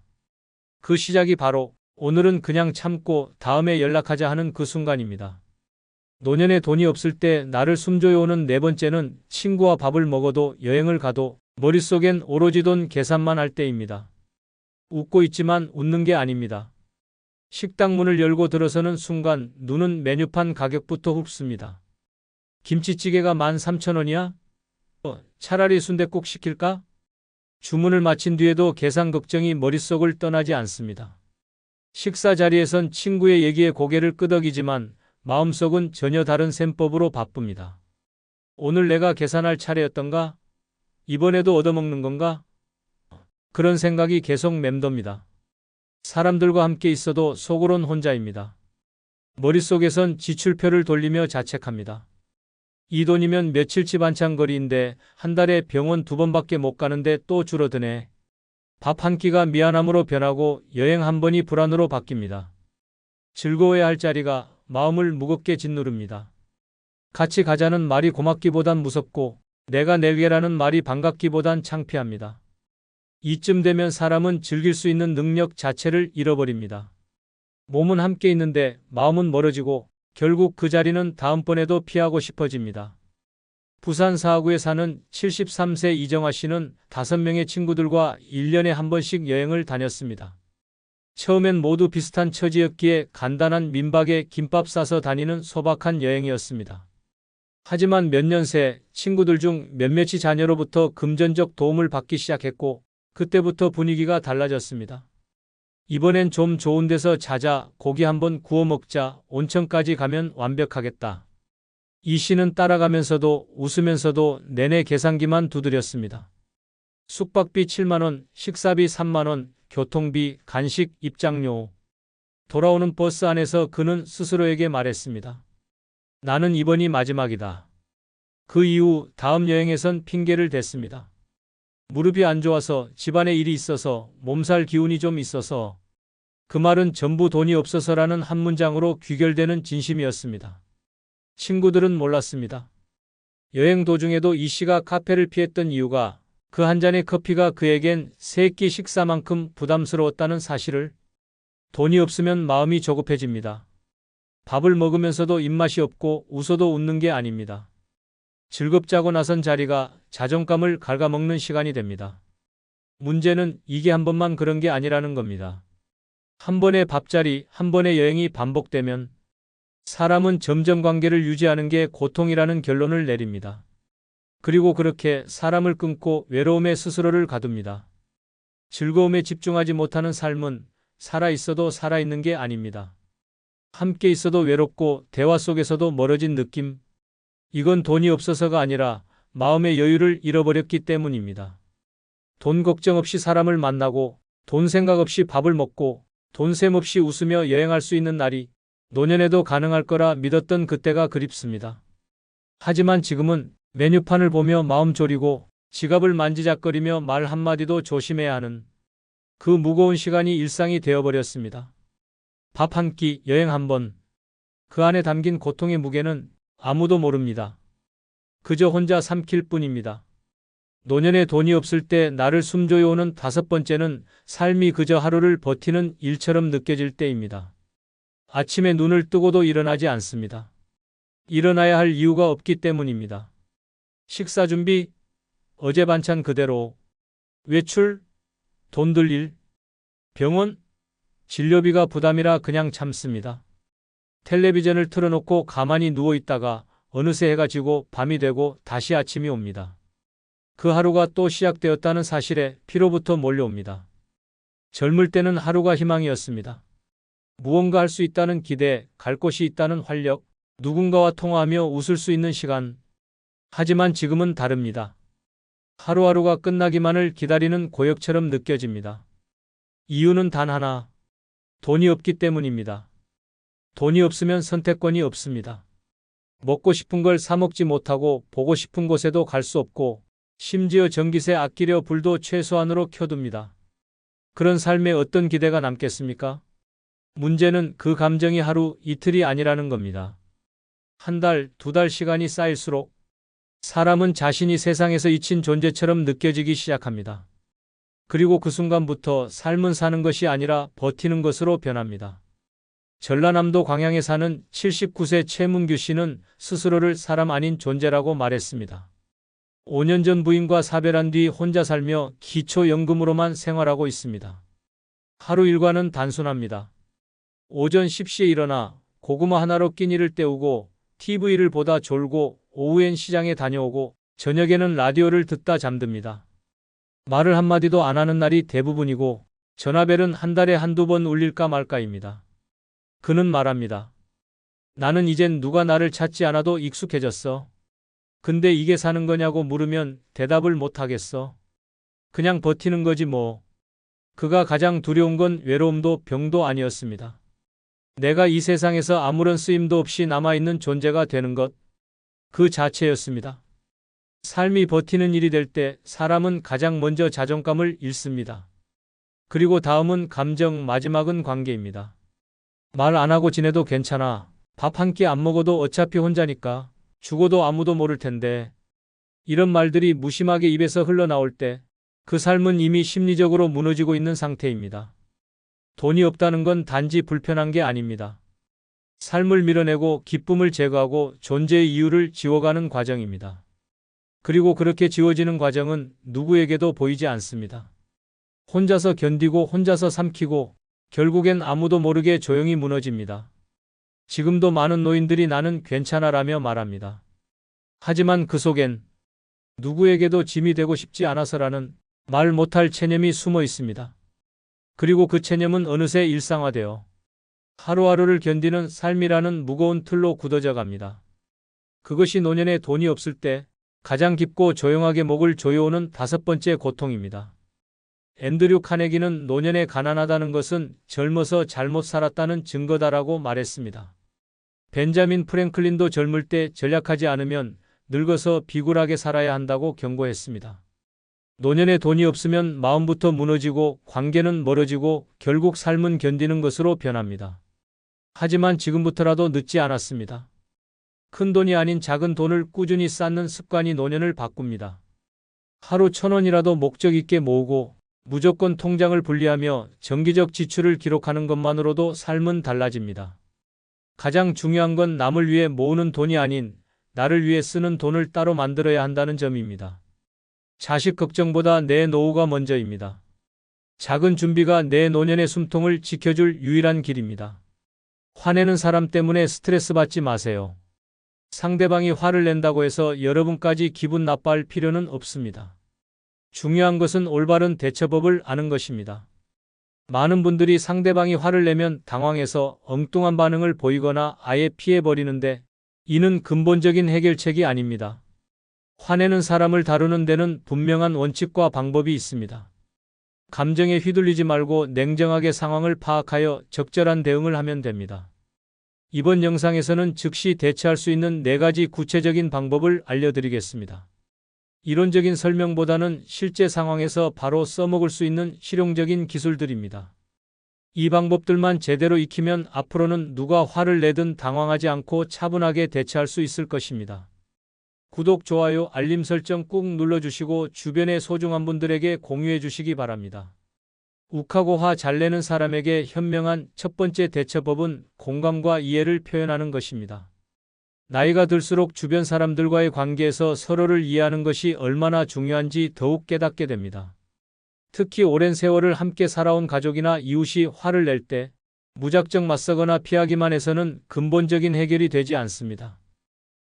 그 시작이 바로 오늘은 그냥 참고 다음에 연락하자 하는 그 순간입니다. 노년에 돈이 없을 때 나를 숨조여오는 네 번째는 친구와 밥을 먹어도 여행을 가도 머릿속엔 오로지 돈 계산만 할 때입니다. 웃고 있지만 웃는 게 아닙니다. 식당 문을 열고 들어서는 순간 눈은 메뉴판 가격부터 흡습니다. 김치찌개가 13,000원이야? 차라리 순댓국 시킬까? 주문을 마친 뒤에도 계산 걱정이 머릿속을 떠나지 않습니다. 식사 자리에선 친구의 얘기에 고개를 끄덕이지만 마음속은 전혀 다른 셈법으로 바쁩니다. 오늘 내가 계산할 차례였던가? 이번에도 얻어먹는 건가? 그런 생각이 계속 맴돕니다. 사람들과 함께 있어도 속으론 혼자입니다. 머릿속에선 지출표를 돌리며 자책합니다. 이 돈이면 며칠치 반찬거리인데 한 달에 병원 2번밖에 못 가는데 또 줄어드네. 밥 한 끼가 미안함으로 변하고 여행 한 번이 불안으로 바뀝니다. 즐거워야 할 자리가 마음을 무겁게 짓누릅니다. 같이 가자는 말이 고맙기보단 무섭고 내가 낼게라는 말이 반갑기보단 창피합니다. 이쯤 되면 사람은 즐길 수 있는 능력 자체를 잃어버립니다. 몸은 함께 있는데 마음은 멀어지고 결국 그 자리는 다음번에도 피하고 싶어집니다. 부산 사하구에 사는 73세 이정아 씨는 5명의 친구들과 1년에 한 번씩 여행을 다녔습니다. 처음엔 모두 비슷한 처지였기에 간단한 민박에 김밥 싸서 다니는 소박한 여행이었습니다. 하지만 몇 년 새 친구들 중 몇몇이 자녀로부터 금전적 도움을 받기 시작했고 그때부터 분위기가 달라졌습니다. 이번엔 좀 좋은 데서 자자, 고기 한번 구워 먹자, 온천까지 가면 완벽하겠다. 이 씨는 따라가면서도 웃으면서도 내내 계산기만 두드렸습니다. 숙박비 7만 원, 식사비 3만 원, 교통비, 간식, 입장료. 돌아오는 버스 안에서 그는 스스로에게 말했습니다. 나는 이번이 마지막이다. 그 이후 다음 여행에선 핑계를 댔습니다. 무릎이 안 좋아서, 집안에 일이 있어서, 몸살 기운이 좀 있어서. 그 말은 전부 돈이 없어서라는 한 문장으로 귀결되는 진심이었습니다. 친구들은 몰랐습니다. 여행 도중에도 이 씨가 카페를 피했던 이유가 그 한 잔의 커피가 그에겐 3끼 식사만큼 부담스러웠다는 사실을. 돈이 없으면 마음이 조급해집니다. 밥을 먹으면서도 입맛이 없고 웃어도 웃는 게 아닙니다. 즐겁자고 나선 자리가 자존감을 갉아먹는 시간이 됩니다. 문제는 이게 한 번만 그런 게 아니라는 겁니다. 한 번의 밥자리, 한 번의 여행이 반복되면 사람은 점점 관계를 유지하는 게 고통이라는 결론을 내립니다. 그리고 그렇게 사람을 끊고 외로움에 스스로를 가둡니다. 즐거움에 집중하지 못하는 삶은 살아있어도 살아있는 게 아닙니다. 함께 있어도 외롭고 대화 속에서도 멀어진 느낌. 이건 돈이 없어서가 아니라 마음의 여유를 잃어버렸기 때문입니다. 돈 걱정 없이 사람을 만나고 돈 생각 없이 밥을 먹고 돈 셈 없이 웃으며 여행할 수 있는 날이 노년에도 가능할 거라 믿었던 그때가 그립습니다. 하지만 지금은 메뉴판을 보며 마음 졸이고 지갑을 만지작거리며 말 한마디도 조심해야 하는 그 무거운 시간이 일상이 되어버렸습니다. 밥 한 끼, 여행 한 번. 그 안에 담긴 고통의 무게는 아무도 모릅니다. 그저 혼자 삼킬 뿐입니다. 노년에 돈이 없을 때 나를 숨줘요 오는 5번째는 삶이 그저 하루를 버티는 일처럼 느껴질 때입니다. 아침에 눈을 뜨고도 일어나지 않습니다. 일어나야 할 이유가 없기 때문입니다. 식사 준비, 어제 반찬 그대로, 외출, 돈 들 일, 병원, 진료비가 부담이라 그냥 참습니다. 텔레비전을 틀어놓고 가만히 누워있다가 어느새 해가 지고 밤이 되고 다시 아침이 옵니다. 그 하루가 또 시작되었다는 사실에 피로부터 몰려옵니다. 젊을 때는 하루가 희망이었습니다. 무언가 할 수 있다는 기대, 갈 곳이 있다는 활력, 누군가와 통화하며 웃을 수 있는 시간. 하지만 지금은 다릅니다. 하루하루가 끝나기만을 기다리는 고역처럼 느껴집니다. 이유는 단 하나. 돈이 없기 때문입니다. 돈이 없으면 선택권이 없습니다. 먹고 싶은 걸 사 먹지 못하고 보고 싶은 곳에도 갈 수 없고 심지어 전기세 아끼려 불도 최소한으로 켜둡니다. 그런 삶에 어떤 기대가 남겠습니까? 문제는 그 감정이 하루, 이틀이 아니라는 겁니다. 한 달, 2달 시간이 쌓일수록 사람은 자신이 세상에서 잊힌 존재처럼 느껴지기 시작합니다. 그리고 그 순간부터 삶은 사는 것이 아니라 버티는 것으로 변합니다. 전라남도 광양에 사는 79세 최문규 씨는 스스로를 사람 아닌 존재라고 말했습니다. 5년 전 부인과 사별한 뒤 혼자 살며 기초연금으로만 생활하고 있습니다. 하루 일과는 단순합니다. 오전 10시에 일어나 고구마 하나로 끼니를 때우고 TV를 보다 졸고 오후엔 시장에 다녀오고 저녁에는 라디오를 듣다 잠듭니다. 말을 한마디도 안 하는 날이 대부분이고 전화벨은 한 달에 한두 번 울릴까 말까입니다. 그는 말합니다. 나는 이젠 누가 나를 찾지 않아도 익숙해졌어. 근데 이게 사는 거냐고 물으면 대답을 못 하겠어. 그냥 버티는 거지 뭐. 그가 가장 두려운 건 외로움도 병도 아니었습니다. 내가 이 세상에서 아무런 쓰임도 없이 남아있는 존재가 되는 것, 그 자체였습니다. 삶이 버티는 일이 될 때 사람은 가장 먼저 자존감을 잃습니다. 그리고 다음은 감정, 마지막은 관계입니다. 말 안 하고 지내도 괜찮아. 밥 한 끼 안 먹어도 어차피 혼자니까. 죽어도 아무도 모를 텐데. 이런 말들이 무심하게 입에서 흘러나올 때 그 삶은 이미 심리적으로 무너지고 있는 상태입니다. 돈이 없다는 건 단지 불편한 게 아닙니다. 삶을 밀어내고 기쁨을 제거하고 존재의 이유를 지워가는 과정입니다. 그리고 그렇게 지워지는 과정은 누구에게도 보이지 않습니다. 혼자서 견디고 혼자서 삼키고 결국엔 아무도 모르게 조용히 무너집니다. 지금도 많은 노인들이 나는 괜찮아라며 말합니다. 하지만 그 속엔 누구에게도 짐이 되고 싶지 않아서라는 말 못할 체념이 숨어 있습니다. 그리고 그 체념은 어느새 일상화되어 하루하루를 견디는 삶이라는 무거운 틀로 굳어져 갑니다. 그것이 노년에 돈이 없을 때 가장 깊고 조용하게 목을 조여오는 5번째 고통입니다. 앤드류 카네기는 노년에 가난하다는 것은 젊어서 잘못 살았다는 증거다라고 말했습니다. 벤자민 프랭클린도 젊을 때 전략하지 않으면 늙어서 비굴하게 살아야 한다고 경고했습니다. 노년에 돈이 없으면 마음부터 무너지고 관계는 멀어지고 결국 삶은 견디는 것으로 변합니다. 하지만 지금부터라도 늦지 않았습니다. 큰 돈이 아닌 작은 돈을 꾸준히 쌓는 습관이 노년을 바꿉니다. 하루 1,000원이라도 목적 있게 모으고 무조건 통장을 분리하며 정기적 지출을 기록하는 것만으로도 삶은 달라집니다. 가장 중요한 건 남을 위해 모으는 돈이 아닌 나를 위해 쓰는 돈을 따로 만들어야 한다는 점입니다. 자식 걱정보다 내 노후가 먼저입니다. 작은 준비가 내 노년의 숨통을 지켜줄 유일한 길입니다. 화내는 사람 때문에 스트레스 받지 마세요. 상대방이 화를 낸다고 해서 여러분까지 기분 나빠할 필요는 없습니다. 중요한 것은 올바른 대처법을 아는 것입니다. 많은 분들이 상대방이 화를 내면 당황해서 엉뚱한 반응을 보이거나 아예 피해버리는데 이는 근본적인 해결책이 아닙니다. 화내는 사람을 다루는 데는 분명한 원칙과 방법이 있습니다. 감정에 휘둘리지 말고 냉정하게 상황을 파악하여 적절한 대응을 하면 됩니다. 이번 영상에서는 즉시 대처할 수 있는 4가지 구체적인 방법을 알려드리겠습니다. 이론적인 설명보다는 실제 상황에서 바로 써먹을 수 있는 실용적인 기술들입니다. 이 방법들만 제대로 익히면 앞으로는 누가 화를 내든 당황하지 않고 차분하게 대처할 수 있을 것입니다. 구독, 좋아요, 알림 설정 꾹 눌러주시고 주변의 소중한 분들에게 공유해 주시기 바랍니다. 욱하고 화 잘 내는 사람에게 현명한 첫 번째 대처법은 공감과 이해를 표현하는 것입니다. 나이가 들수록 주변 사람들과의 관계에서 서로를 이해하는 것이 얼마나 중요한지 더욱 깨닫게 됩니다. 특히 오랜 세월을 함께 살아온 가족이나 이웃이 화를 낼 때 무작정 맞서거나 피하기만 해서는 근본적인 해결이 되지 않습니다.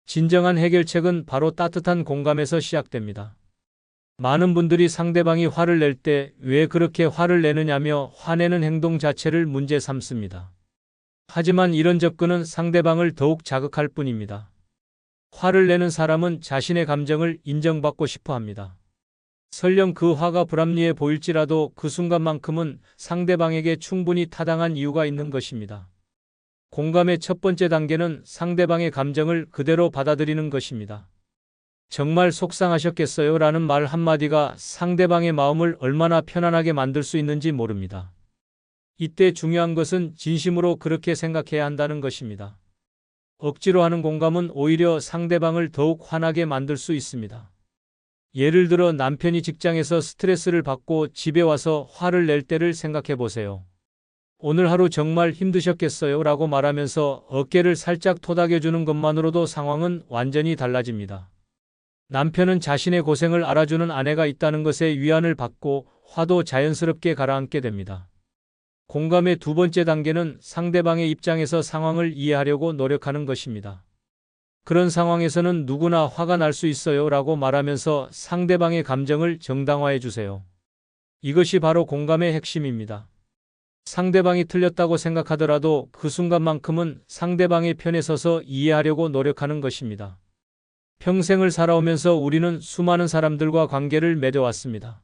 진정한 해결책은 바로 따뜻한 공감에서 시작됩니다. 많은 분들이 상대방이 화를 낼 때 왜 그렇게 화를 내느냐며 화내는 행동 자체를 문제 삼습니다. 하지만 이런 접근은 상대방을 더욱 자극할 뿐입니다. 화를 내는 사람은 자신의 감정을 인정받고 싶어 합니다. 설령 그 화가 불합리해 보일지라도 그 순간만큼은 상대방에게 충분히 타당한 이유가 있는 것입니다. 공감의 첫 번째 단계는 상대방의 감정을 그대로 받아들이는 것입니다. 정말 속상하셨겠어요? 라는 말 한마디가 상대방의 마음을 얼마나 편안하게 만들 수 있는지 모릅니다. 이때 중요한 것은 진심으로 그렇게 생각해야 한다는 것입니다. 억지로 하는 공감은 오히려 상대방을 더욱 화나게 만들 수 있습니다. 예를 들어 남편이 직장에서 스트레스를 받고 집에 와서 화를 낼 때를 생각해 보세요. 오늘 하루 정말 힘드셨겠어요? 라고 말하면서 어깨를 살짝 토닥여주는 것만으로도 상황은 완전히 달라집니다. 남편은 자신의 고생을 알아주는 아내가 있다는 것에 위안을 받고 화도 자연스럽게 가라앉게 됩니다. 공감의 두 번째 단계는 상대방의 입장에서 상황을 이해하려고 노력하는 것입니다. 그런 상황에서는 누구나 화가 날 수 있어요 라고 말하면서 상대방의 감정을 정당화해 주세요. 이것이 바로 공감의 핵심입니다. 상대방이 틀렸다고 생각하더라도 그 순간만큼은 상대방의 편에 서서 이해하려고 노력하는 것입니다. 평생을 살아오면서 우리는 수많은 사람들과 관계를 맺어왔습니다.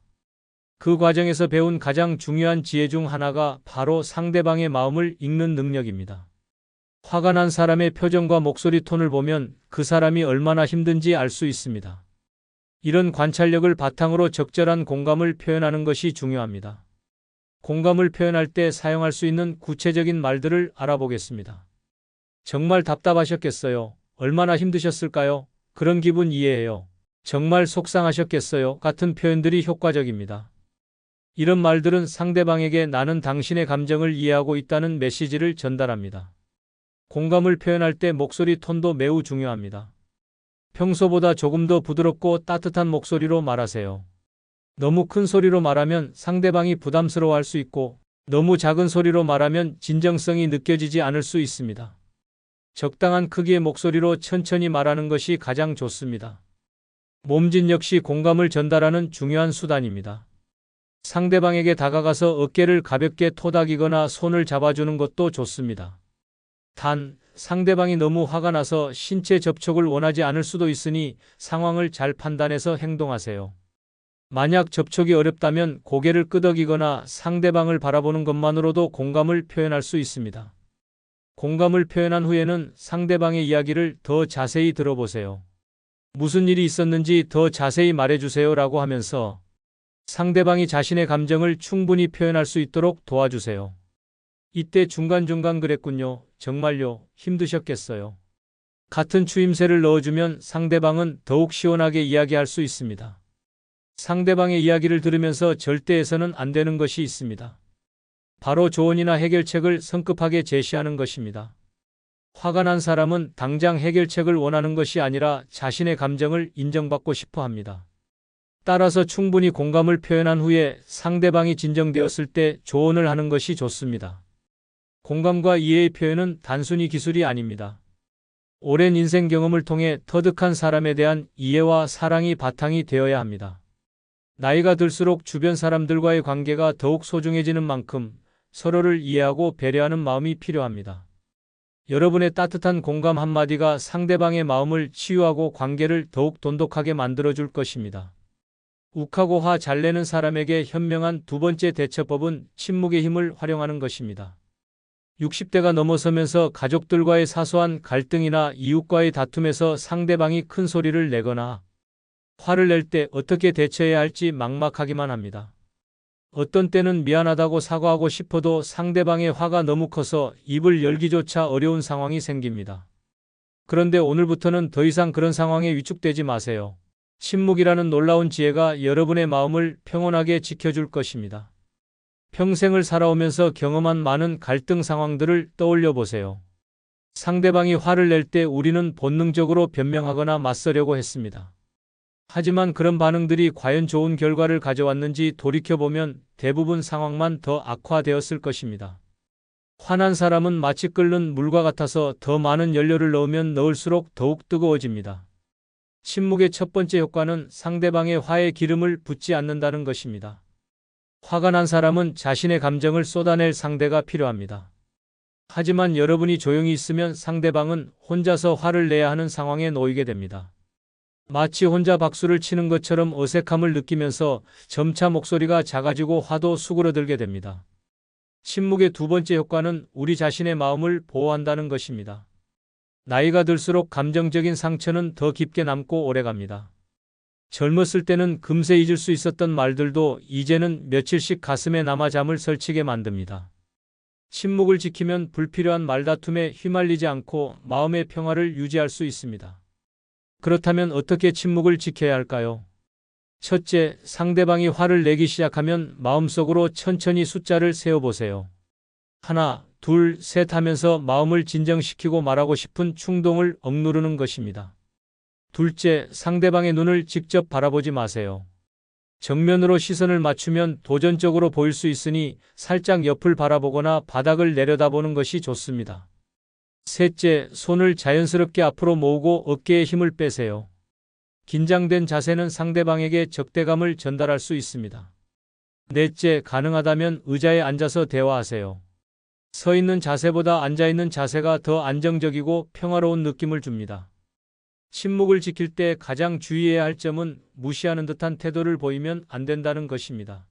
그 과정에서 배운 가장 중요한 지혜 중 하나가 바로 상대방의 마음을 읽는 능력입니다. 화가 난 사람의 표정과 목소리 톤을 보면 그 사람이 얼마나 힘든지 알 수 있습니다. 이런 관찰력을 바탕으로 적절한 공감을 표현하는 것이 중요합니다. 공감을 표현할 때 사용할 수 있는 구체적인 말들을 알아보겠습니다. 정말 답답하셨겠어요? 얼마나 힘드셨을까요? 그런 기분 이해해요. 정말 속상하셨겠어요? 같은 표현들이 효과적입니다. 이런 말들은 상대방에게 나는 당신의 감정을 이해하고 있다는 메시지를 전달합니다. 공감을 표현할 때 목소리 톤도 매우 중요합니다. 평소보다 조금 더 부드럽고 따뜻한 목소리로 말하세요. 너무 큰 소리로 말하면 상대방이 부담스러워할 수 있고, 너무 작은 소리로 말하면 진정성이 느껴지지 않을 수 있습니다. 적당한 크기의 목소리로 천천히 말하는 것이 가장 좋습니다. 몸짓 역시 공감을 전달하는 중요한 수단입니다. 상대방에게 다가가서 어깨를 가볍게 토닥이거나 손을 잡아주는 것도 좋습니다. 단, 상대방이 너무 화가 나서 신체 접촉을 원하지 않을 수도 있으니 상황을 잘 판단해서 행동하세요. 만약 접촉이 어렵다면 고개를 끄덕이거나 상대방을 바라보는 것만으로도 공감을 표현할 수 있습니다. 공감을 표현한 후에는 상대방의 이야기를 더 자세히 들어보세요. 무슨 일이 있었는지 더 자세히 말해주세요 라고 하면서 상대방이 자신의 감정을 충분히 표현할 수 있도록 도와주세요. 이때 중간중간 그랬군요. 정말요. 힘드셨겠어요. 같은 추임새를 넣어주면 상대방은 더욱 시원하게 이야기할 수 있습니다. 상대방의 이야기를 들으면서 절대 해서는 안 되는 것이 있습니다. 바로 조언이나 해결책을 성급하게 제시하는 것입니다. 화가 난 사람은 당장 해결책을 원하는 것이 아니라 자신의 감정을 인정받고 싶어 합니다. 따라서 충분히 공감을 표현한 후에 상대방이 진정되었을 때 조언을 하는 것이 좋습니다. 공감과 이해의 표현은 단순히 기술이 아닙니다. 오랜 인생 경험을 통해 터득한 사람에 대한 이해와 사랑이 바탕이 되어야 합니다. 나이가 들수록 주변 사람들과의 관계가 더욱 소중해지는 만큼 서로를 이해하고 배려하는 마음이 필요합니다. 여러분의 따뜻한 공감 한마디가 상대방의 마음을 치유하고 관계를 더욱 돈독하게 만들어줄 것입니다. 욱하고 화 잘 내는 사람에게 현명한 두 번째 대처법은 침묵의 힘을 활용하는 것입니다. 60대가 넘어서면서 가족들과의 사소한 갈등이나 이웃과의 다툼에서 상대방이 큰 소리를 내거나 화를 낼 때 어떻게 대처해야 할지 막막하기만 합니다. 어떤 때는 미안하다고 사과하고 싶어도 상대방의 화가 너무 커서 입을 열기조차 어려운 상황이 생깁니다. 그런데 오늘부터는 더 이상 그런 상황에 위축되지 마세요. 침묵이라는 놀라운 지혜가 여러분의 마음을 평온하게 지켜줄 것입니다. 평생을 살아오면서 경험한 많은 갈등 상황들을 떠올려 보세요. 상대방이 화를 낼 때 우리는 본능적으로 변명하거나 맞서려고 했습니다. 하지만 그런 반응들이 과연 좋은 결과를 가져왔는지 돌이켜보면 대부분 상황만 더 악화되었을 것입니다. 화난 사람은 마치 끓는 물과 같아서 더 많은 연료를 넣으면 넣을수록 더욱 뜨거워집니다. 침묵의 첫 번째 효과는 상대방의 화에 기름을 붓지 않는다는 것입니다. 화가 난 사람은 자신의 감정을 쏟아낼 상대가 필요합니다. 하지만 여러분이 조용히 있으면 상대방은 혼자서 화를 내야 하는 상황에 놓이게 됩니다. 마치 혼자 박수를 치는 것처럼 어색함을 느끼면서 점차 목소리가 작아지고 화도 수그러들게 됩니다. 침묵의 두 번째 효과는 우리 자신의 마음을 보호한다는 것입니다. 나이가 들수록 감정적인 상처는 더 깊게 남고 오래갑니다. 젊었을 때는 금세 잊을 수 있었던 말들도 이제는 며칠씩 가슴에 남아 잠을 설치게 만듭니다. 침묵을 지키면 불필요한 말다툼에 휘말리지 않고 마음의 평화를 유지할 수 있습니다. 그렇다면 어떻게 침묵을 지켜야 할까요? 첫째, 상대방이 화를 내기 시작하면 마음속으로 천천히 숫자를 세어보세요. 하나, 둘, 셋 하면서 마음을 진정시키고 말하고 싶은 충동을 억누르는 것입니다. 둘째, 상대방의 눈을 직접 바라보지 마세요. 정면으로 시선을 맞추면 도전적으로 보일 수 있으니 살짝 옆을 바라보거나 바닥을 내려다보는 것이 좋습니다. 셋째, 손을 자연스럽게 앞으로 모으고 어깨에 힘을 빼세요. 긴장된 자세는 상대방에게 적대감을 전달할 수 있습니다. 넷째, 가능하다면 의자에 앉아서 대화하세요. 서 있는 자세보다 앉아 있는 자세가 더 안정적이고 평화로운 느낌을 줍니다. 침묵을 지킬 때 가장 주의해야 할 점은 무시하는 듯한 태도를 보이면 안 된다는 것입니다.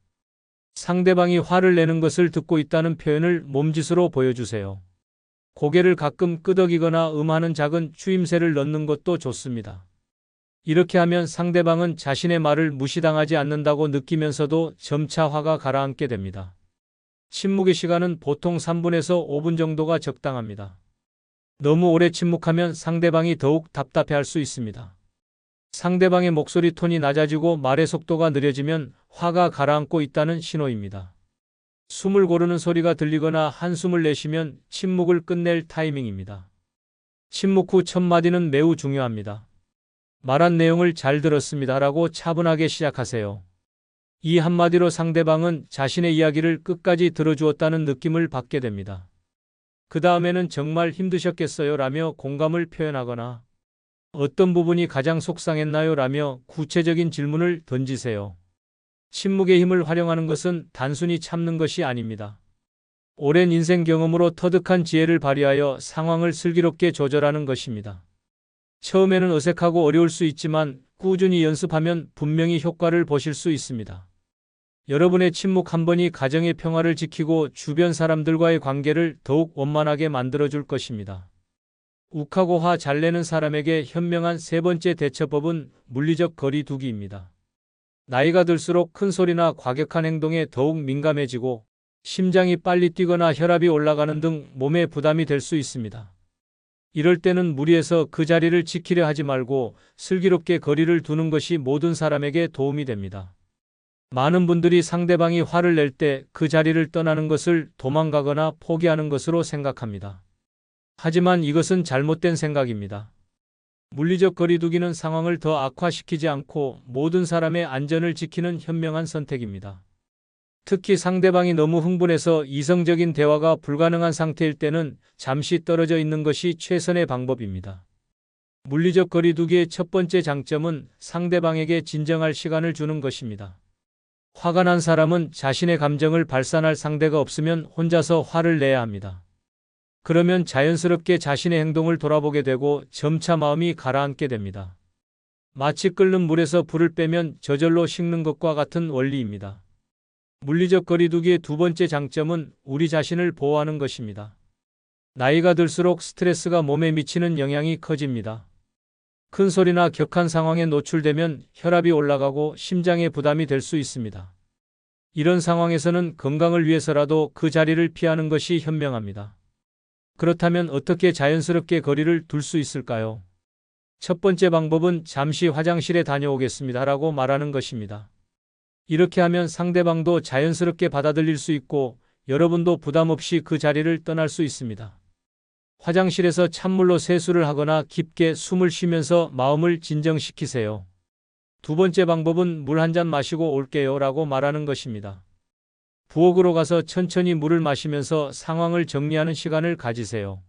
상대방이 화를 내는 것을 듣고 있다는 표현을 몸짓으로 보여주세요. 고개를 가끔 끄덕이거나 음하는 작은 추임새를 넣는 것도 좋습니다. 이렇게 하면 상대방은 자신의 말을 무시당하지 않는다고 느끼면서도 점차 화가 가라앉게 됩니다. 침묵의 시간은 보통 3분에서 5분 정도가 적당합니다. 너무 오래 침묵하면 상대방이 더욱 답답해할 수 있습니다. 상대방의 목소리 톤이 낮아지고 말의 속도가 느려지면 화가 가라앉고 있다는 신호입니다. 숨을 고르는 소리가 들리거나 한숨을 내쉬면 침묵을 끝낼 타이밍입니다. 침묵 후 첫 마디는 매우 중요합니다. 말한 내용을 잘 들었습니다라고 차분하게 시작하세요. 이 한마디로 상대방은 자신의 이야기를 끝까지 들어주었다는 느낌을 받게 됩니다. 그 다음에는 정말 힘드셨겠어요 라며 공감을 표현하거나 어떤 부분이 가장 속상했나요 라며 구체적인 질문을 던지세요. 침묵의 힘을 활용하는 것은 단순히 참는 것이 아닙니다. 오랜 인생 경험으로 터득한 지혜를 발휘하여 상황을 슬기롭게 조절하는 것입니다. 처음에는 어색하고 어려울 수 있지만 꾸준히 연습하면 분명히 효과를 보실 수 있습니다. 여러분의 침묵 한 번이 가정의 평화를 지키고 주변 사람들과의 관계를 더욱 원만하게 만들어줄 것입니다. 욱하고 화 잘 내는 사람에게 현명한 세 번째 대처법은 물리적 거리 두기입니다. 나이가 들수록 큰 소리나 과격한 행동에 더욱 민감해지고 심장이 빨리 뛰거나 혈압이 올라가는 등 몸에 부담이 될 수 있습니다. 이럴 때는 무리해서 그 자리를 지키려 하지 말고 슬기롭게 거리를 두는 것이 모든 사람에게 도움이 됩니다. 많은 분들이 상대방이 화를 낼 때 그 자리를 떠나는 것을 도망가거나 포기하는 것으로 생각합니다. 하지만 이것은 잘못된 생각입니다. 물리적 거리 두기는 상황을 더 악화시키지 않고 모든 사람의 안전을 지키는 현명한 선택입니다. 특히 상대방이 너무 흥분해서 이성적인 대화가 불가능한 상태일 때는 잠시 떨어져 있는 것이 최선의 방법입니다. 물리적 거리 두기의 첫 번째 장점은 상대방에게 진정할 시간을 주는 것입니다. 화가 난 사람은 자신의 감정을 발산할 상대가 없으면 혼자서 화를 내야 합니다. 그러면 자연스럽게 자신의 행동을 돌아보게 되고 점차 마음이 가라앉게 됩니다. 마치 끓는 물에서 불을 빼면 저절로 식는 것과 같은 원리입니다. 물리적 거리 두기의 두 번째 장점은 우리 자신을 보호하는 것입니다. 나이가 들수록 스트레스가 몸에 미치는 영향이 커집니다. 큰 소리나 격한 상황에 노출되면 혈압이 올라가고 심장에 부담이 될 수 있습니다. 이런 상황에서는 건강을 위해서라도 그 자리를 피하는 것이 현명합니다. 그렇다면 어떻게 자연스럽게 거리를 둘 수 있을까요? 첫 번째 방법은 잠시 화장실에 다녀오겠습니다라고 말하는 것입니다. 이렇게 하면 상대방도 자연스럽게 받아들일 수 있고 여러분도 부담 없이 그 자리를 떠날 수 있습니다. 화장실에서 찬물로 세수를 하거나 깊게 숨을 쉬면서 마음을 진정시키세요. 두 번째 방법은 물 한 잔 마시고 올게요 라고 말하는 것입니다. 부엌으로 가서 천천히 물을 마시면서 상황을 정리하는 시간을 가지세요.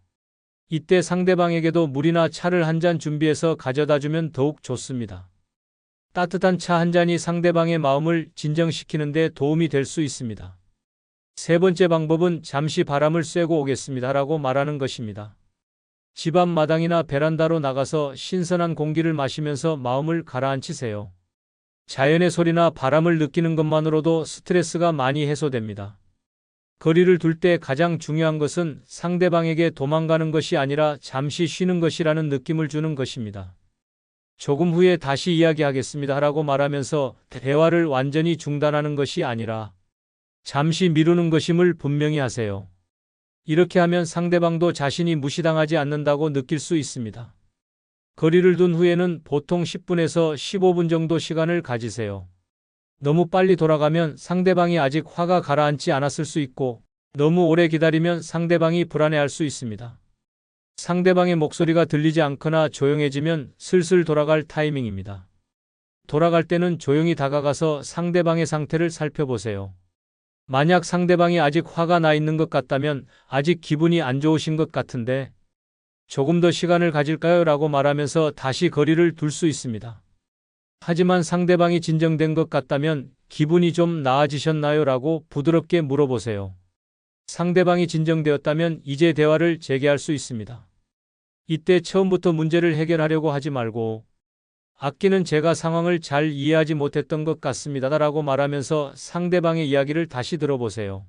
이때 상대방에게도 물이나 차를 한 잔 준비해서 가져다 주면 더욱 좋습니다. 따뜻한 차 한 잔이 상대방의 마음을 진정시키는 데 도움이 될 수 있습니다. 세 번째 방법은 잠시 바람을 쐬고 오겠습니다 라고 말하는 것입니다. 집 앞 마당이나 베란다로 나가서 신선한 공기를 마시면서 마음을 가라앉히세요. 자연의 소리나 바람을 느끼는 것만으로도 스트레스가 많이 해소됩니다. 거리를 둘 때 가장 중요한 것은 상대방에게 도망가는 것이 아니라 잠시 쉬는 것이라는 느낌을 주는 것입니다. 조금 후에 다시 이야기하겠습니다 라고 말하면서 대화를 완전히 중단하는 것이 아니라 잠시 미루는 것임을 분명히 하세요. 이렇게 하면 상대방도 자신이 무시당하지 않는다고 느낄 수 있습니다. 거리를 둔 후에는 보통 10분에서 15분 정도 시간을 가지세요. 너무 빨리 돌아가면 상대방이 아직 화가 가라앉지 않았을 수 있고 너무 오래 기다리면 상대방이 불안해할 수 있습니다. 상대방의 목소리가 들리지 않거나 조용해지면 슬슬 돌아갈 타이밍입니다. 돌아갈 때는 조용히 다가가서 상대방의 상태를 살펴보세요. 만약 상대방이 아직 화가 나 있는 것 같다면 아직 기분이 안 좋으신 것 같은데 조금 더 시간을 가질까요? 라고 말하면서 다시 거리를 둘 수 있습니다. 하지만 상대방이 진정된 것 같다면 기분이 좀 나아지셨나요? 라고 부드럽게 물어보세요. 상대방이 진정되었다면 이제 대화를 재개할 수 있습니다. 이때 처음부터 문제를 해결하려고 하지 말고 아끼는 제가 상황을 잘 이해하지 못했던 것 같습니다. 라고 말하면서 상대방의 이야기를 다시 들어보세요.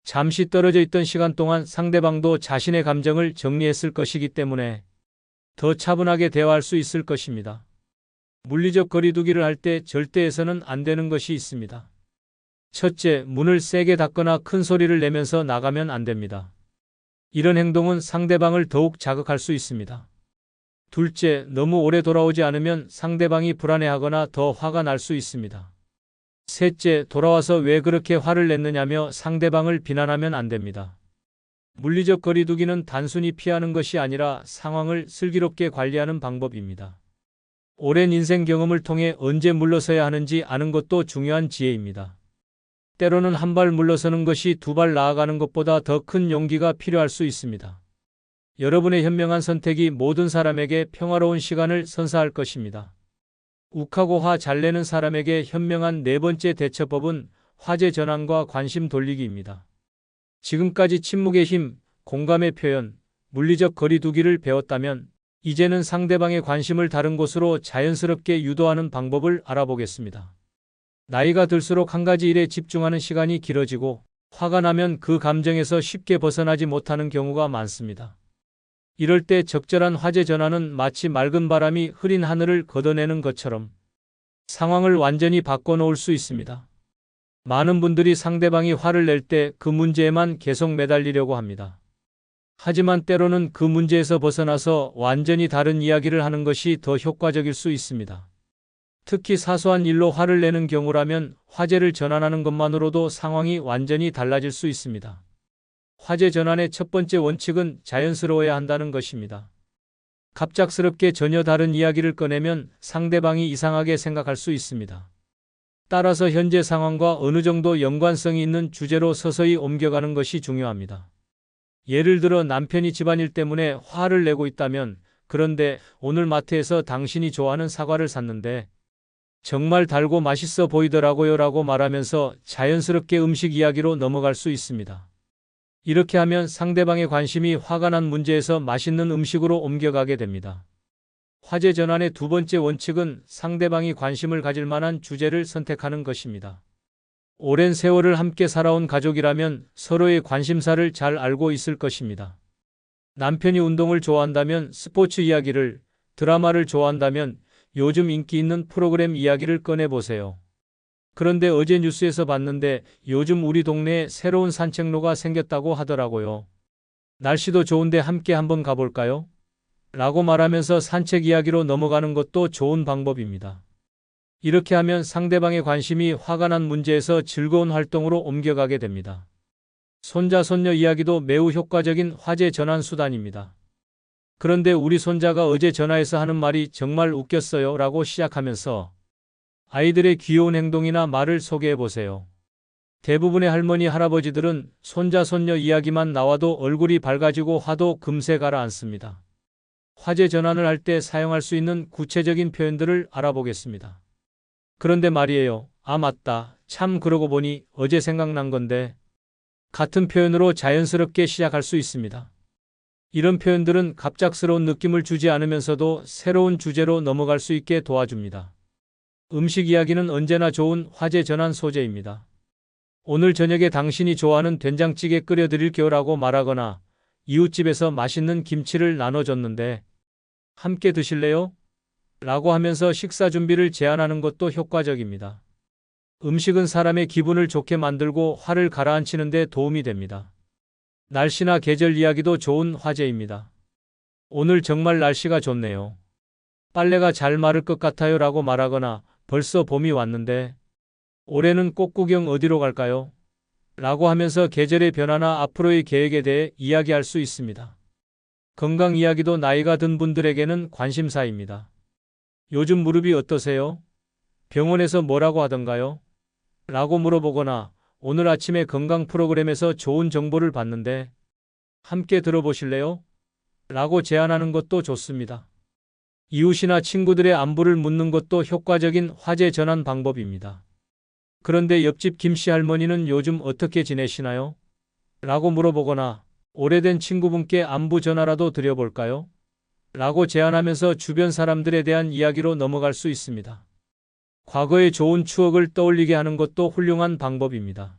잠시 떨어져 있던 시간 동안 상대방도 자신의 감정을 정리했을 것이기 때문에 더 차분하게 대화할 수 있을 것입니다. 물리적 거리두기를 할 때 절대 해서는 안 되는 것이 있습니다. 첫째, 문을 세게 닫거나 큰 소리를 내면서 나가면 안 됩니다. 이런 행동은 상대방을 더욱 자극할 수 있습니다. 둘째, 너무 오래 돌아오지 않으면 상대방이 불안해하거나 더 화가 날 수 있습니다. 셋째, 돌아와서 왜 그렇게 화를 냈느냐며 상대방을 비난하면 안 됩니다. 물리적 거리두기는 단순히 피하는 것이 아니라 상황을 슬기롭게 관리하는 방법입니다. 오랜 인생 경험을 통해 언제 물러서야 하는지 아는 것도 중요한 지혜입니다. 때로는 한 발 물러서는 것이 두 발 나아가는 것보다 더 큰 용기가 필요할 수 있습니다. 여러분의 현명한 선택이 모든 사람에게 평화로운 시간을 선사할 것입니다. 욱하고 화 잘 내는 사람에게 현명한 네 번째 대처법은 화제 전환과 관심 돌리기입니다. 지금까지 침묵의 힘, 공감의 표현, 물리적 거리두기를 배웠다면 이제는 상대방의 관심을 다른 곳으로 자연스럽게 유도하는 방법을 알아보겠습니다. 나이가 들수록 한 가지 일에 집중하는 시간이 길어지고 화가 나면 그 감정에서 쉽게 벗어나지 못하는 경우가 많습니다. 이럴 때 적절한 화제 전환은 마치 맑은 바람이 흐린 하늘을 걷어내는 것처럼 상황을 완전히 바꿔놓을 수 있습니다. 많은 분들이 상대방이 화를 낼 때 그 문제에만 계속 매달리려고 합니다. 하지만 때로는 그 문제에서 벗어나서 완전히 다른 이야기를 하는 것이 더 효과적일 수 있습니다. 특히 사소한 일로 화를 내는 경우라면 화제를 전환하는 것만으로도 상황이 완전히 달라질 수 있습니다. 화제 전환의 첫 번째 원칙은 자연스러워야 한다는 것입니다. 갑작스럽게 전혀 다른 이야기를 꺼내면 상대방이 이상하게 생각할 수 있습니다. 따라서 현재 상황과 어느 정도 연관성이 있는 주제로 서서히 옮겨가는 것이 중요합니다. 예를 들어 남편이 집안일 때문에 화를 내고 있다면, 그런데 오늘 마트에서 당신이 좋아하는 사과를 샀는데 정말 달고 맛있어 보이더라고요 라고 말하면서 자연스럽게 음식 이야기로 넘어갈 수 있습니다. 이렇게 하면 상대방의 관심이 화가 난 문제에서 맛있는 음식으로 옮겨가게 됩니다. 화제 전환의 두 번째 원칙은 상대방이 관심을 가질 만한 주제를 선택하는 것입니다. 오랜 세월을 함께 살아온 가족이라면 서로의 관심사를 잘 알고 있을 것입니다. 남편이 운동을 좋아한다면 스포츠 이야기를, 드라마를 좋아한다면 요즘 인기 있는 프로그램 이야기를 꺼내보세요. 그런데 어제 뉴스에서 봤는데 요즘 우리 동네에 새로운 산책로가 생겼다고 하더라고요. 날씨도 좋은데 함께 한번 가볼까요? 라고 말하면서 산책 이야기로 넘어가는 것도 좋은 방법입니다. 이렇게 하면 상대방의 관심이 화가 난 문제에서 즐거운 활동으로 옮겨가게 됩니다. 손자, 손녀 이야기도 매우 효과적인 화제 전환 수단입니다. 그런데 우리 손자가 어제 전화해서 하는 말이 정말 웃겼어요 라고 시작하면서 아이들의 귀여운 행동이나 말을 소개해 보세요. 대부분의 할머니, 할아버지들은 손자, 손녀 이야기만 나와도 얼굴이 밝아지고 화도 금세 가라앉습니다. 화제 전환을 할 때 사용할 수 있는 구체적인 표현들을 알아보겠습니다. 그런데 말이에요. 아, 맞다. 참 그러고 보니 어제 생각난 건데. 같은 표현으로 자연스럽게 시작할 수 있습니다. 이런 표현들은 갑작스러운 느낌을 주지 않으면서도 새로운 주제로 넘어갈 수 있게 도와줍니다. 음식 이야기는 언제나 좋은 화제 전환 소재입니다. 오늘 저녁에 당신이 좋아하는 된장찌개 끓여드릴게요 라고 말하거나 이웃집에서 맛있는 김치를 나눠줬는데 함께 드실래요? 라고 하면서 식사 준비를 제안하는 것도 효과적입니다. 음식은 사람의 기분을 좋게 만들고 화를 가라앉히는 데 도움이 됩니다. 날씨나 계절 이야기도 좋은 화제입니다. 오늘 정말 날씨가 좋네요. 빨래가 잘 마를 것 같아요 라고 말하거나 벌써 봄이 왔는데 올해는 꽃 구경 어디로 갈까요? 라고 하면서 계절의 변화나 앞으로의 계획에 대해 이야기할 수 있습니다. 건강 이야기도 나이가 든 분들에게는 관심사입니다. 요즘 무릎이 어떠세요? 병원에서 뭐라고 하던가요? 라고 물어보거나 오늘 아침에 건강 프로그램에서 좋은 정보를 봤는데 함께 들어보실래요? 라고 제안하는 것도 좋습니다. 이웃이나 친구들의 안부를 묻는 것도 효과적인 화제 전환 방법입니다. 그런데 옆집 김씨 할머니는 요즘 어떻게 지내시나요? 라고 물어보거나 오래된 친구분께 안부 전화라도 드려볼까요? 라고 제안하면서 주변 사람들에 대한 이야기로 넘어갈 수 있습니다. 과거의 좋은 추억을 떠올리게 하는 것도 훌륭한 방법입니다.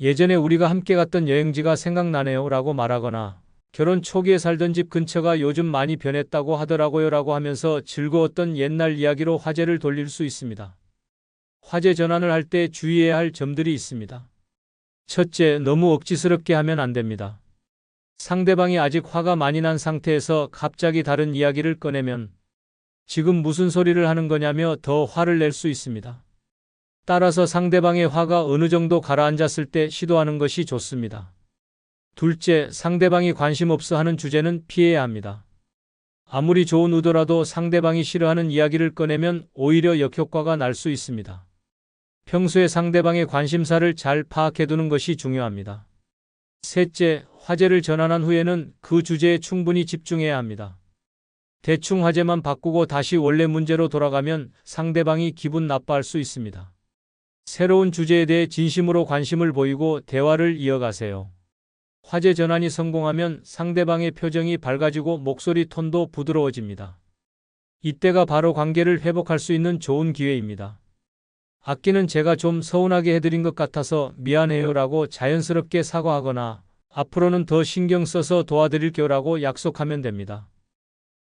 예전에 우리가 함께 갔던 여행지가 생각나네요 라고 말하거나 결혼 초기에 살던 집 근처가 요즘 많이 변했다고 하더라고요 라고 하면서 즐거웠던 옛날 이야기로 화제를 돌릴 수 있습니다. 화제 전환을 할 때 주의해야 할 점들이 있습니다. 첫째, 너무 억지스럽게 하면 안 됩니다. 상대방이 아직 화가 많이 난 상태에서 갑자기 다른 이야기를 꺼내면 지금 무슨 소리를 하는 거냐며 더 화를 낼 수 있습니다. 따라서 상대방의 화가 어느 정도 가라앉았을 때 시도하는 것이 좋습니다. 둘째, 상대방이 관심 없어 하는 주제는 피해야 합니다. 아무리 좋은 의도라도 상대방이 싫어하는 이야기를 꺼내면 오히려 역효과가 날 수 있습니다. 평소에 상대방의 관심사를 잘 파악해두는 것이 중요합니다. 셋째, 화제를 전환한 후에는 그 주제에 충분히 집중해야 합니다. 대충 화제만 바꾸고 다시 원래 문제로 돌아가면 상대방이 기분 나빠할 수 있습니다. 새로운 주제에 대해 진심으로 관심을 보이고 대화를 이어가세요. 화제 전환이 성공하면 상대방의 표정이 밝아지고 목소리 톤도 부드러워집니다. 이때가 바로 관계를 회복할 수 있는 좋은 기회입니다. 아끼는 제가 좀 서운하게 해드린 것 같아서 미안해요 라고 자연스럽게 사과하거나 앞으로는 더 신경 써서 도와드릴게요 라고 약속하면 됩니다.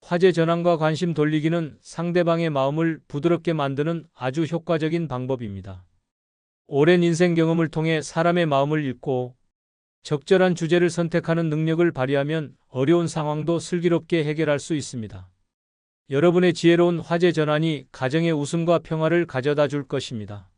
화제 전환과 관심 돌리기는 상대방의 마음을 부드럽게 만드는 아주 효과적인 방법입니다. 오랜 인생 경험을 통해 사람의 마음을 읽고 적절한 주제를 선택하는 능력을 발휘하면 어려운 상황도 슬기롭게 해결할 수 있습니다. 여러분의 지혜로운 화제 전환이 가정의 웃음과 평화를 가져다 줄 것입니다.